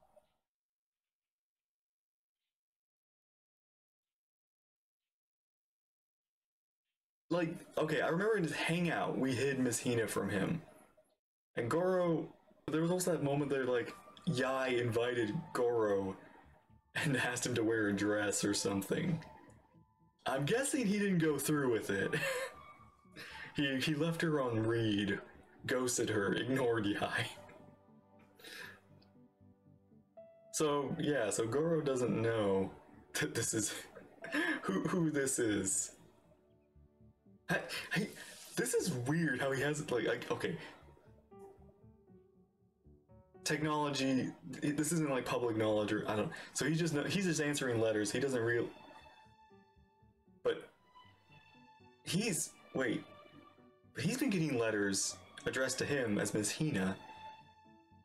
Like, okay, I remember in his hangout, we hid Miss Hina from him. And Goro, there was also that moment that, like, Yai invited Goro and asked him to wear a dress or something. I'm guessing he didn't go through with it. he left her on read, ghosted her, ignored Yai. So, yeah, so Goro doesn't know that this is who this is. This is weird how he has like okay. Technology. This isn't like public knowledge or I don't. So he's just answering letters. He doesn't real. But he's been getting letters addressed to him as Miss Hina,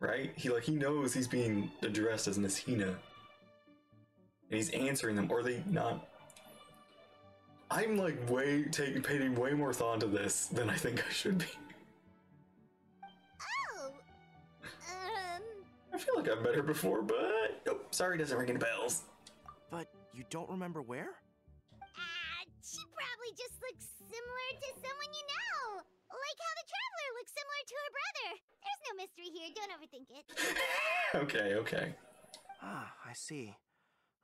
right? He knows he's being addressed as Miss Hina, and he's answering them. Or are they not? I'm like paying way more thought to this than I think I should be. Oh, I feel like I've met her before, but nope, sorry, doesn't ring any bells. But you don't remember where? she probably just looks similar to someone you know. Like how the Traveler looks similar to her brother. There's no mystery here, don't overthink it. Okay. Ah, I see.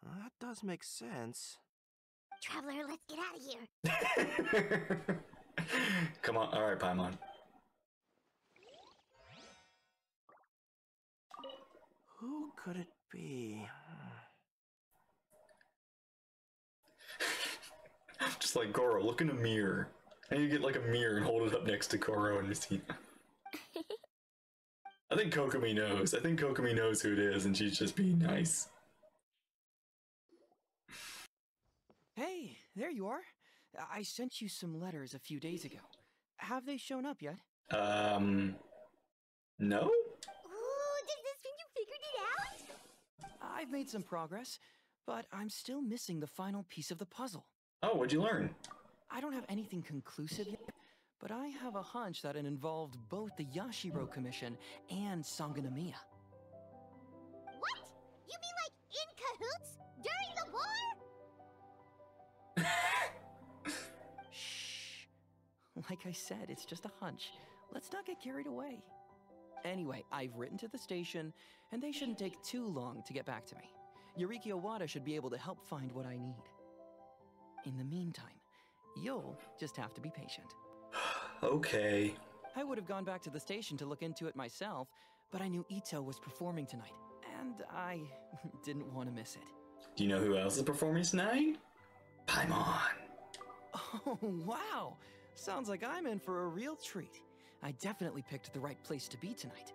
That does make sense. Traveler, let's get out of here. Come on, alright, Paimon. Who could it be? Just like Goro, look in a mirror. And you get like a mirror and hold it up next to Goro and Miss Hina. I think Kokomi knows. I think Kokomi knows who it is and she's just being nice. Hey, there you are. I sent you some letters a few days ago. Have they shown up yet? No? Ooh, does this mean you figured it out? I've made some progress, but I'm still missing the final piece of the puzzle. Oh, what'd you learn? I don't have anything conclusive yet, but I have a hunch that it involved both the Yashiro Commission and Sangonomiya. What? You mean like in cahoots? During the war? Shh. Like I said, it's just a hunch. Let's not get carried away. Anyway, I've written to the station, and they shouldn't take too long to get back to me. Yuriki Owada should be able to help find what I need. In the meantime, you'll just have to be patient. Okay. I would have gone back to the station to look into it myself, but I knew Ito was performing tonight, and I didn't want to miss it. Do you know who else is performing tonight? Paimon. Oh, wow! Sounds like I'm in for a real treat. I definitely picked the right place to be tonight.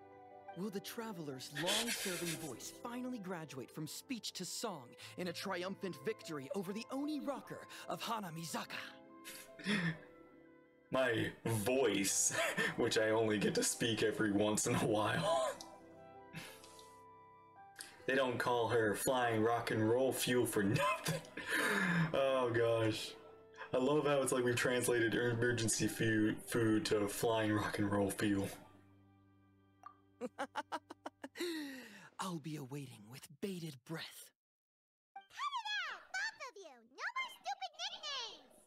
Will the Traveler's long-serving voice finally graduate from speech to song in a triumphant victory over the Oni rocker of Hanamizaka? My voice, which I only get to speak every once in a while. They don't call her flying rock and roll fuel for nothing. Oh gosh. I love how it's like we've translated emergency food to flying rock and roll fuel. I'll be awaiting with bated breath. Cut it out, both of you! No more stupid nicknames!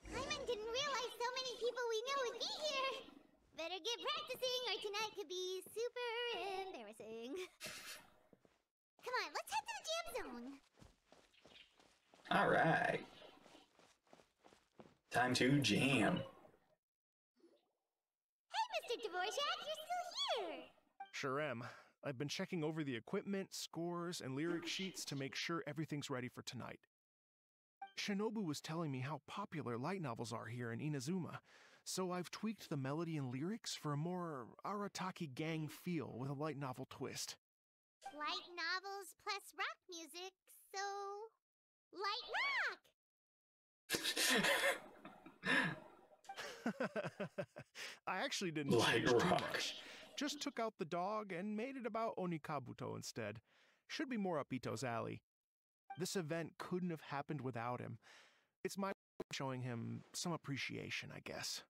Hyman didn't realize so many people we know would be here. Better get practicing or tonight could be super embarrassing. Come on, let's head to the jam zone. Alright. Time to jam. Hey, Mr. Dvorak, you're still here! Sure am. I've been checking over the equipment, scores, and lyric sheets to make sure everything's ready for tonight. Shinobu was telling me how popular light novels are here in Inazuma, so I've tweaked the melody and lyrics for a more Arataki gang feel with a light novel twist. Light novels plus rock music, so... light rock! I actually didn't Light change too rock. much. Just took out the dog and made it about Onikabuto instead. Should be more up Ito's alley. This event couldn't have happened without him. It's my showing him some appreciation, I guess.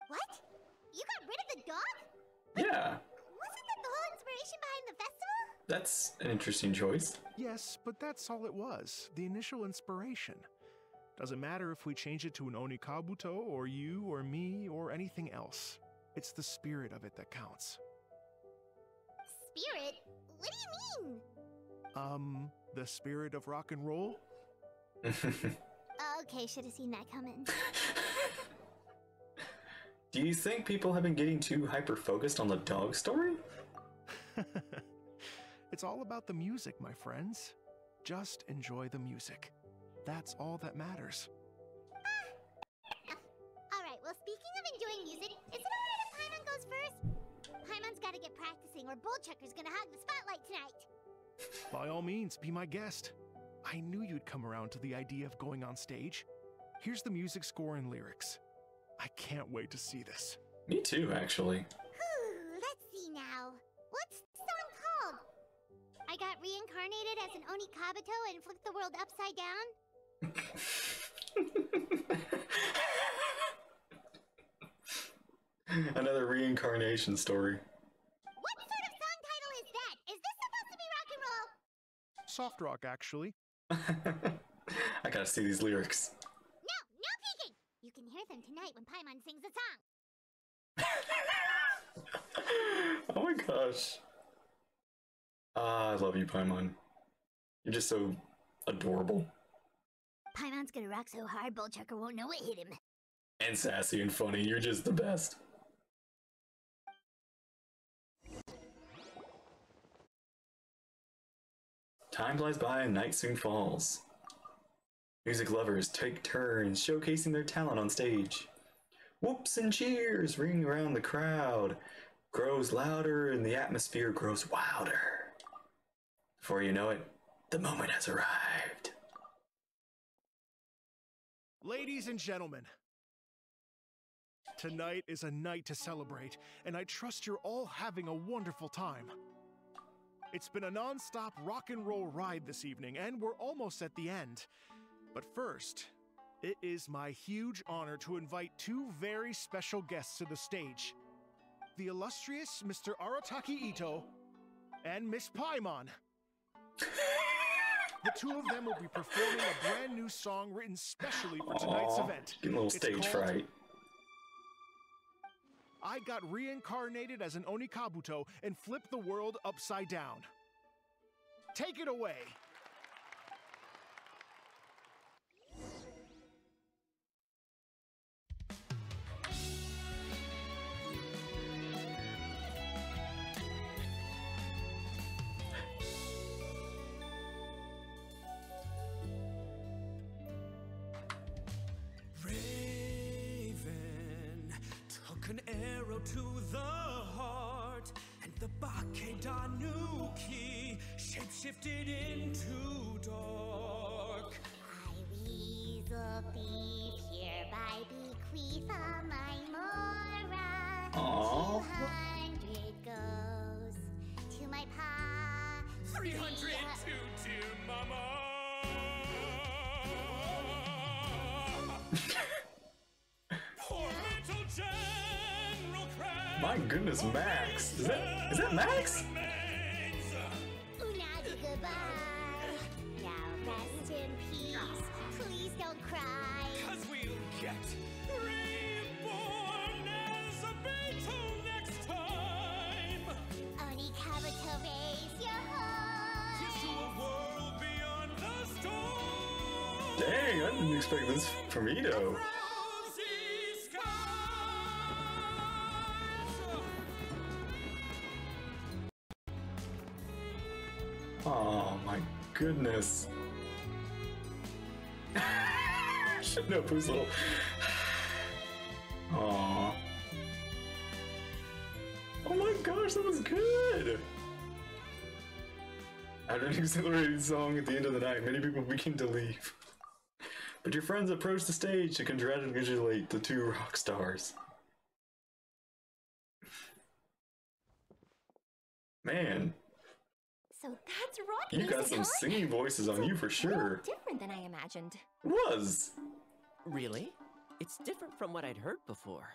What? You got rid of the dog? Yeah, Wasn't that the whole inspiration behind the festival? that's an interesting choice. Yes, but that's all it was. The initial inspiration. Doesn't matter if we change it to an Onikabuto, or you, or me, or anything else. It's the spirit of it that counts. Spirit? What do you mean? The spirit of rock and roll? Okay, should have seen that coming. Do you think people have been getting too hyper-focused on the dog story? It's all about the music, my friends. Just enjoy the music. That's all that matters. Alright, well, speaking of enjoying music, is it alright if Paimon goes first? Paimon's gotta get practicing, or Bullchucker's gonna hog the spotlight tonight. By all means, be my guest. I knew you'd come around to the idea of going on stage. Here's the music score and lyrics. I can't wait to see this. Me too, actually. Let's see now. What's the song called? I got reincarnated as an Onikabuto and flipped the world upside down? Another reincarnation story. What sort of song title is that? Is this supposed to be rock and roll? Soft rock, actually. I gotta see these lyrics. No, no peeking! You can hear them tonight when Paimon sings the song. Oh my gosh. Ah, I love you, Paimon. You're just so adorable. Paimon's gonna rock so hard, Bullchucker won't know what hit him. And sassy and funny. You're just the best. Time flies by and night soon falls. Music lovers take turns showcasing their talent on stage. Whoops and cheers ring around the crowd. Grows louder and the atmosphere grows wilder. Before you know it, the moment has arrived. Ladies and gentlemen, tonight is a night to celebrate, and I trust you're all having a wonderful time. It's been a non-stop rock and roll ride this evening, and we're almost at the end. But first, it is my huge honor to invite two very special guests to the stage. The illustrious Mr. Arataki Ito and Miss Paimon. The two of them will be performing a brand new song written specially for tonight's event. Getting a little stage fright. I got reincarnated as an Onikabuto and flipped the world upside down. Take it away! An arrow to the heart, and the Bakedanuki shapeshifted into dark. I weasel thief hereby bequeath all my mora. 200 goes to my pa. 300 to Mama. Poor little General Crab. My goodness, Max. Is that Max? Unagi goodbye. Now rest in peace. Please don't cry. 'Cause we'll get reborn as a beetle next time. Onikabuto, raise your heart. Here's to a world beyond the storm. Dang, I didn't expect this from Ito. Oh my goodness. Should know who's little. Aww. Oh my gosh, that was good! After an exhilarating song at the end of the night, many people begin to leave. But your friends approach the stage to congratulate the two rock stars. So that's rock You music, got some huh? singing voices on So you for sure. different than I imagined. Was. Really? It's different from what I'd heard before.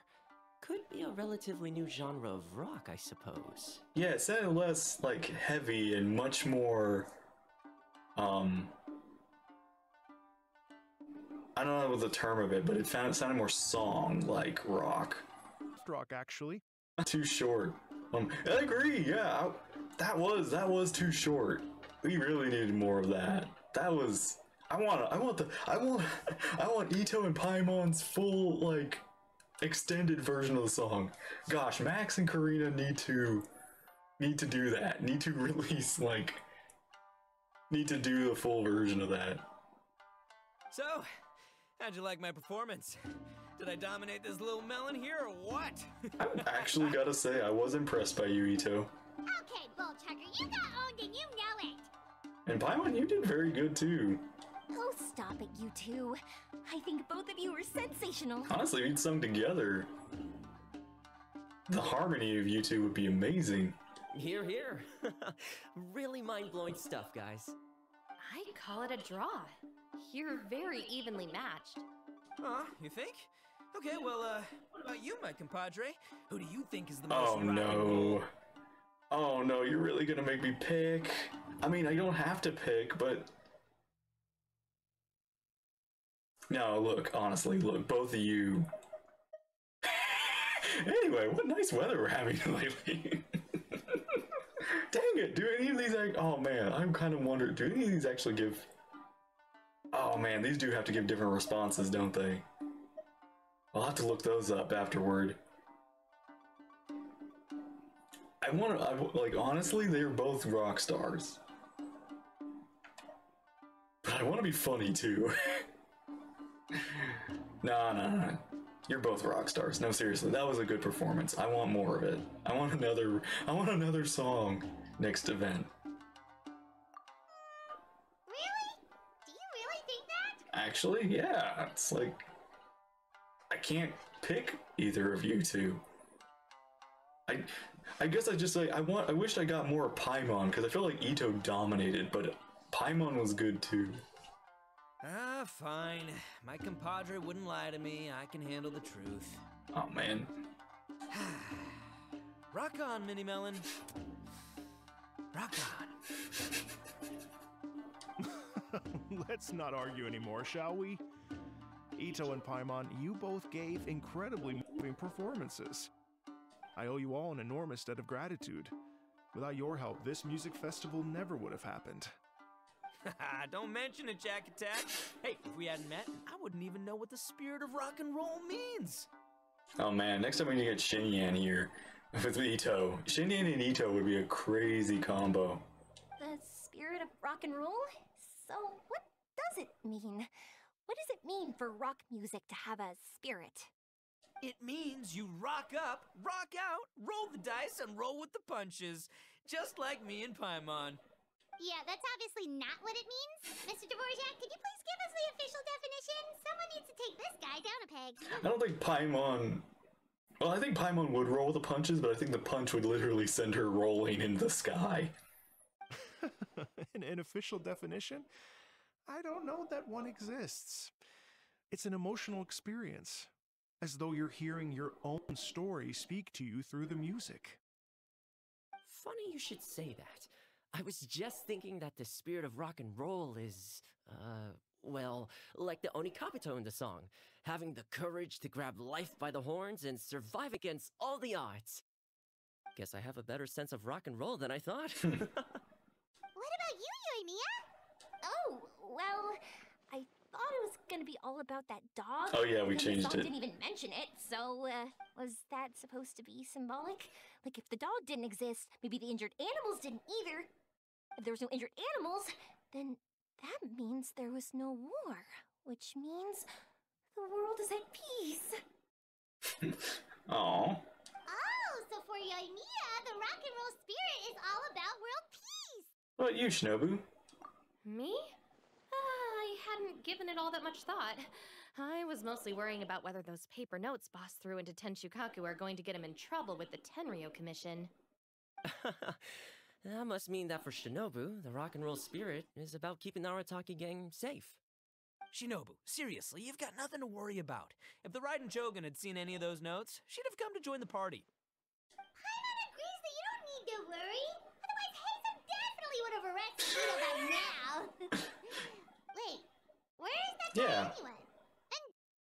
Could be a relatively new genre of rock, I suppose. Yeah, it sounded less like heavy and much more I don't know the term of it, but it sounded more song-like rock. Rock, actually. Too short. I agree. Yeah, that was too short. We really needed more of that. That was. I want Ito and Paimon's full like extended version of the song. Gosh, Max and Karina need to do that. Need to release like. Need to do the full version of that. So, how'd you like my performance? Did I dominate this little melon here or what? I've actually gotta say, I was impressed by you, Ito. Okay, Bullchucker, you got owned and you know it. And Paimon, you did very good too. Oh, stop it, you two. I think both of you were sensational. Honestly, we'd sung together. The harmony of you two would be amazing. Here, here. Really mind-blowing stuff, guys. I'd call it a draw. You're very evenly matched. Huh, you think? Okay, well, what about you, my compadre? Who do you think is the most Oh no. Oh no, you're really gonna make me pick. I mean, I don't have to pick, but... No, look, honestly, look, both of you... Anyway, what nice weather we're having lately. Dang it, do any of these... Oh man, I'm kind of wondering, do any of these actually give... Oh man, these do have to give different responses, don't they? I'll have to look those up afterward. Like, honestly, they're both rock stars. But I want to be funny, too. Nah. You're both rock stars. No, seriously, that was a good performance. I want more of it. I want another song next event. Really? Do you really think that? Actually, yeah. It's like... I can't pick either of you two. I guess I just like I wished I got more Paimon because I feel like Ito dominated, but Paimon was good too. Ah, fine. My compadre wouldn't lie to me. I can handle the truth. Oh man. Rock on, Mini Melon. Rock on. Let's not argue anymore, shall we? Ito and Paimon, you both gave incredibly moving performances. I owe you all an enormous debt of gratitude. Without your help, this music festival never would have happened. Don't mention it, Jack Attack. Hey, if we hadn't met, I wouldn't even know what the spirit of rock and roll means. Oh man, next time we need to get Shinyan here with Ito. Shinyan and Ito would be a crazy combo. The spirit of rock and roll? So, what does it mean? What does it mean for rock music to have a spirit? It means you rock up, rock out, roll the dice, and roll with the punches. Just like me and Paimon. Yeah, that's obviously not what it means. Mr. Dvorak, could you please give us the official definition? Someone needs to take this guy down a peg. I don't think Paimon... Well, I think Paimon would roll the punches, but I think the punch would literally send her rolling in the sky. An official definition? I don't know that one exists. It's an emotional experience, as though you're hearing your own story speak to you through the music. Funny you should say that. I was just thinking that the spirit of rock and roll is, well, like the Onikapito in the song, having the courage to grab life by the horns and survive against all the odds. Guess I have a better sense of rock and roll than I thought. What about you, Yoimiya? Oh, well, I thought it was gonna be all about that dog. Oh yeah, we and changed the song it. didn't even mention it, so, was that supposed to be symbolic? Like, if the dog didn't exist, maybe the injured animals didn't either. If there was no injured animals, then that means there was no war, which means the world is at peace. Aww. Oh, so for Yoimiya, the rock and roll spirit is all about world peace. What about you, Shinobu? Me? I hadn't given it all that much thought. I was mostly worrying about whether those paper notes Boss threw into Tenshukaku are going to get him in trouble with the Tenryo Commission. That must mean that for Shinobu, the rock and roll spirit is about keeping the Arataki gang safe. Shinobu, seriously, you've got nothing to worry about. If the Raiden Shogun had seen any of those notes, she'd have come to join the party. Paimon agrees that you don't need to worry. Otherwise, Hazen definitely would have arrested you by now. Wait, where is that guy anyway? And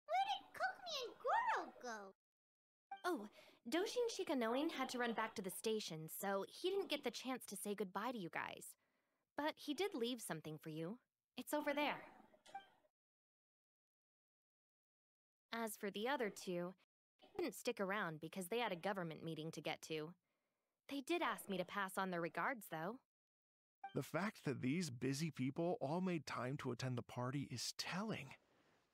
where did Kokomi and Goro go? Oh, Doshin Shikanoin had to run back to the station, so he didn't get the chance to say goodbye to you guys. But he did leave something for you. It's over there. As for the other two, they didn't stick around because they had a government meeting to get to. They did ask me to pass on their regards, though. The fact that these busy people all made time to attend the party is telling.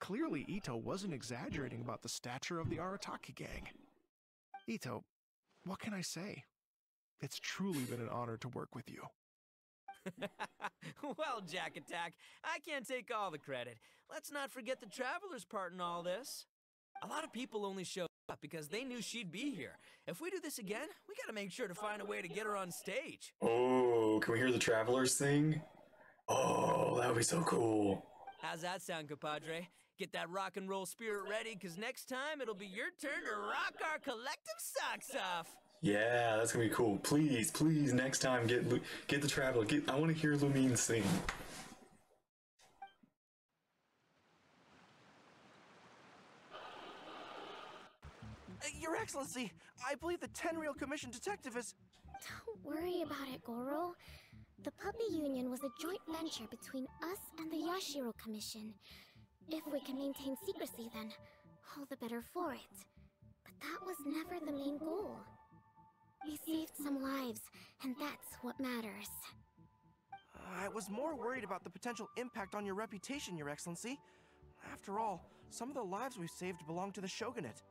Clearly, Ito wasn't exaggerating about the stature of the Arataki gang. Ito, what can I say? It's truly been an honor to work with you. Well, Jack Attack, I can't take all the credit. Let's not forget the Traveler's part in all this. A lot of people only showed up because they knew she'd be here. If we do this again, we gotta make sure to find a way to get her on stage. Oh, can we hear the Travelers sing? Oh, that would be so cool. How's that sound, compadre? Get that rock and roll spirit ready, because next time it'll be your turn to rock our collective socks off. Yeah, that's gonna be cool. Please, please, next time get the Traveler. I want to hear Lumine sing. Your Excellency, I believe the Tenryou Commission detective is... Don't worry about it, Goro. The Puppy Union was a joint venture between us and the Yashiro Commission. If we can maintain secrecy, then all the better for it. But that was never the main goal. We saved some lives, and that's what matters. I was more worried about the potential impact on your reputation, Your Excellency. After all, some of the lives we've saved belong to the Shogunate.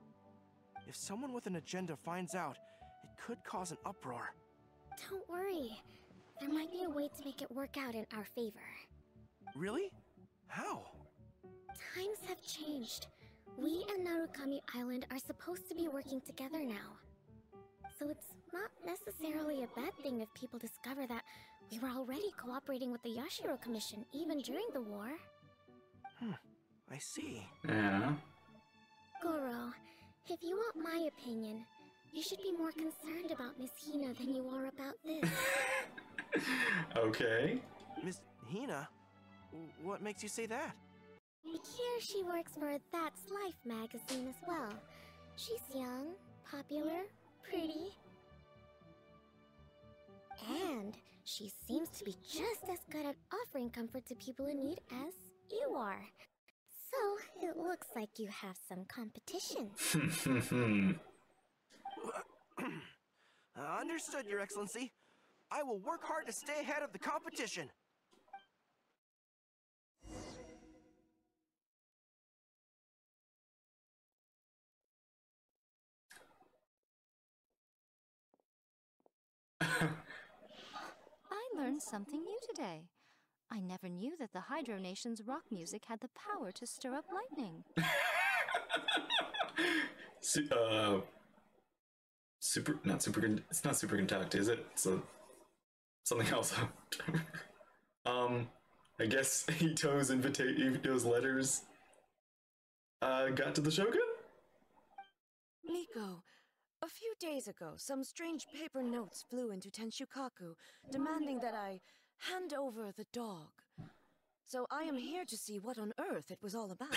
If someone with an agenda finds out, it could cause an uproar. Don't worry. There might be a way to make it work out in our favor. Really? How? Times have changed. We and Narukami Island are supposed to be working together now. So it's not necessarily a bad thing if people discover that we were already cooperating with the Yashiro Commission even during the war. I see. Yeah. Goro, if you want my opinion, you should be more concerned about Miss Hina than you are about this. Okay. Miss Hina? What makes you say that? I hear she works for That's Life magazine as well. She's young, popular, pretty. And she seems to be just as good at offering comfort to people in need as you are. So, it looks like you have some competition. Understood, Your Excellency. I will work hard to stay ahead of the competition. I learned something new today. I never knew that the Hydro Nation's rock music had the power to stir up lightning. It's not superconduct, is it? So something else. I guess Ito's letters got to the Shogun? Miko, a few days ago, some strange paper notes flew into Tenshukaku, demanding that I hand over the dog. So I am here to see what on earth it was all about.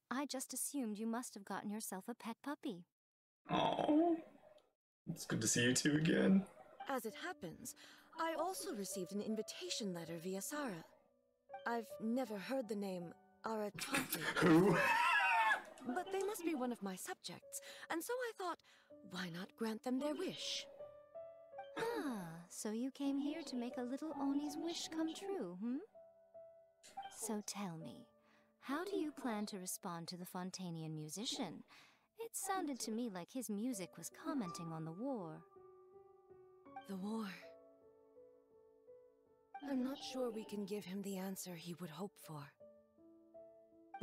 I just assumed you must have gotten yourself a pet puppy. Oh, it's good to see you two again. As it happens, I also received an invitation letter via Sarah. I've never heard the name Arataki. Who? But they must be one of my subjects, and so I thought, why not grant them their wish? Ah, so you came here to make a little Oni's wish come true, hmm? So tell me, how do you plan to respond to the Fontanian musician? It sounded to me like his music was commenting on the war. The war. I'm not sure we can give him the answer he would hope for.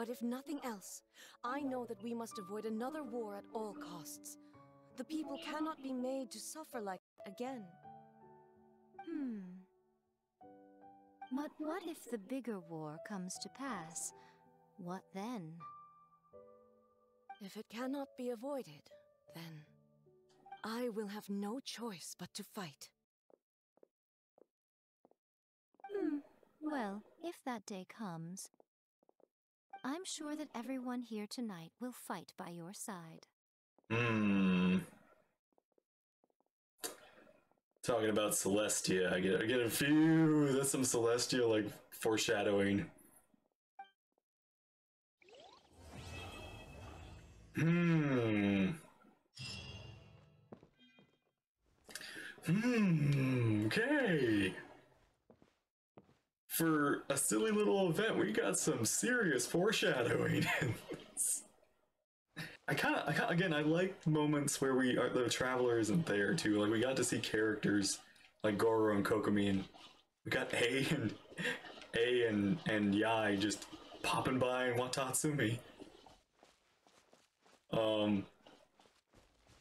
But if nothing else, I know that we must avoid another war at all costs. The people cannot be made to suffer like again. But what if the bigger war comes to pass? What then? If it cannot be avoided, then I will have no choice but to fight. Well, if that day comes, I'm sure that everyone here tonight will fight by your side. Talking about Celestia, I get a few. That's some Celestia like foreshadowing. Okay. For a silly little event, we got some serious foreshadowing. Again, I like moments where the traveler isn't there too. Like we got to see characters like Goro and Kokomi, and we got A and Yai just popping by in Watatsumi.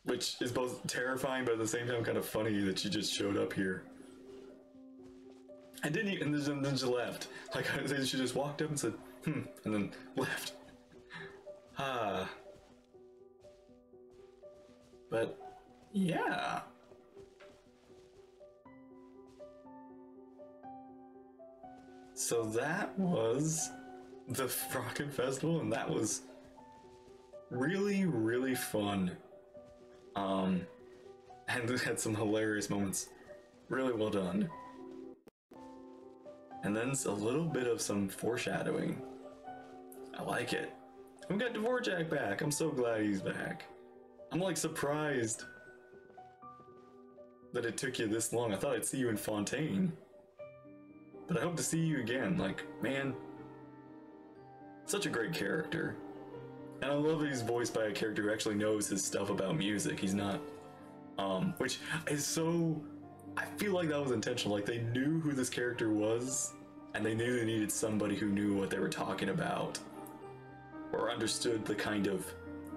Which is both terrifying, but at the same time kind of funny that she just showed up here. I didn't even, and then she left. Like, she just walked up and said, and then left. But, yeah. So that was the Rockin' Festival, and that was really, really fun. And it had some hilarious moments. Really well done. And then a little bit of some foreshadowing. I like it. We got Dvorak back. I'm so glad he's back. I'm like surprised that it took you this long. I thought I'd see you in Fontaine. But I hope to see you again. Like, man, such a great character. And I love that he's voiced by a character who actually knows his stuff about music. He's not, which is so, I feel like that was intentional. Like, they knew who this character was, and they knew they needed somebody who knew what they were talking about, or understood the kind of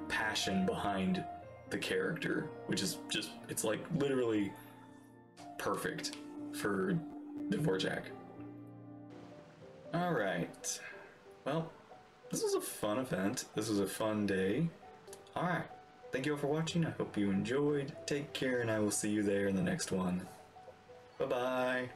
passion behind the character, which is just, it's like literally perfect for Dvorak. Alright, well, this was a fun event. This was a fun day. Alright, thank you all for watching. I hope you enjoyed. Take care, and I will see you there in the next one. Bye-bye.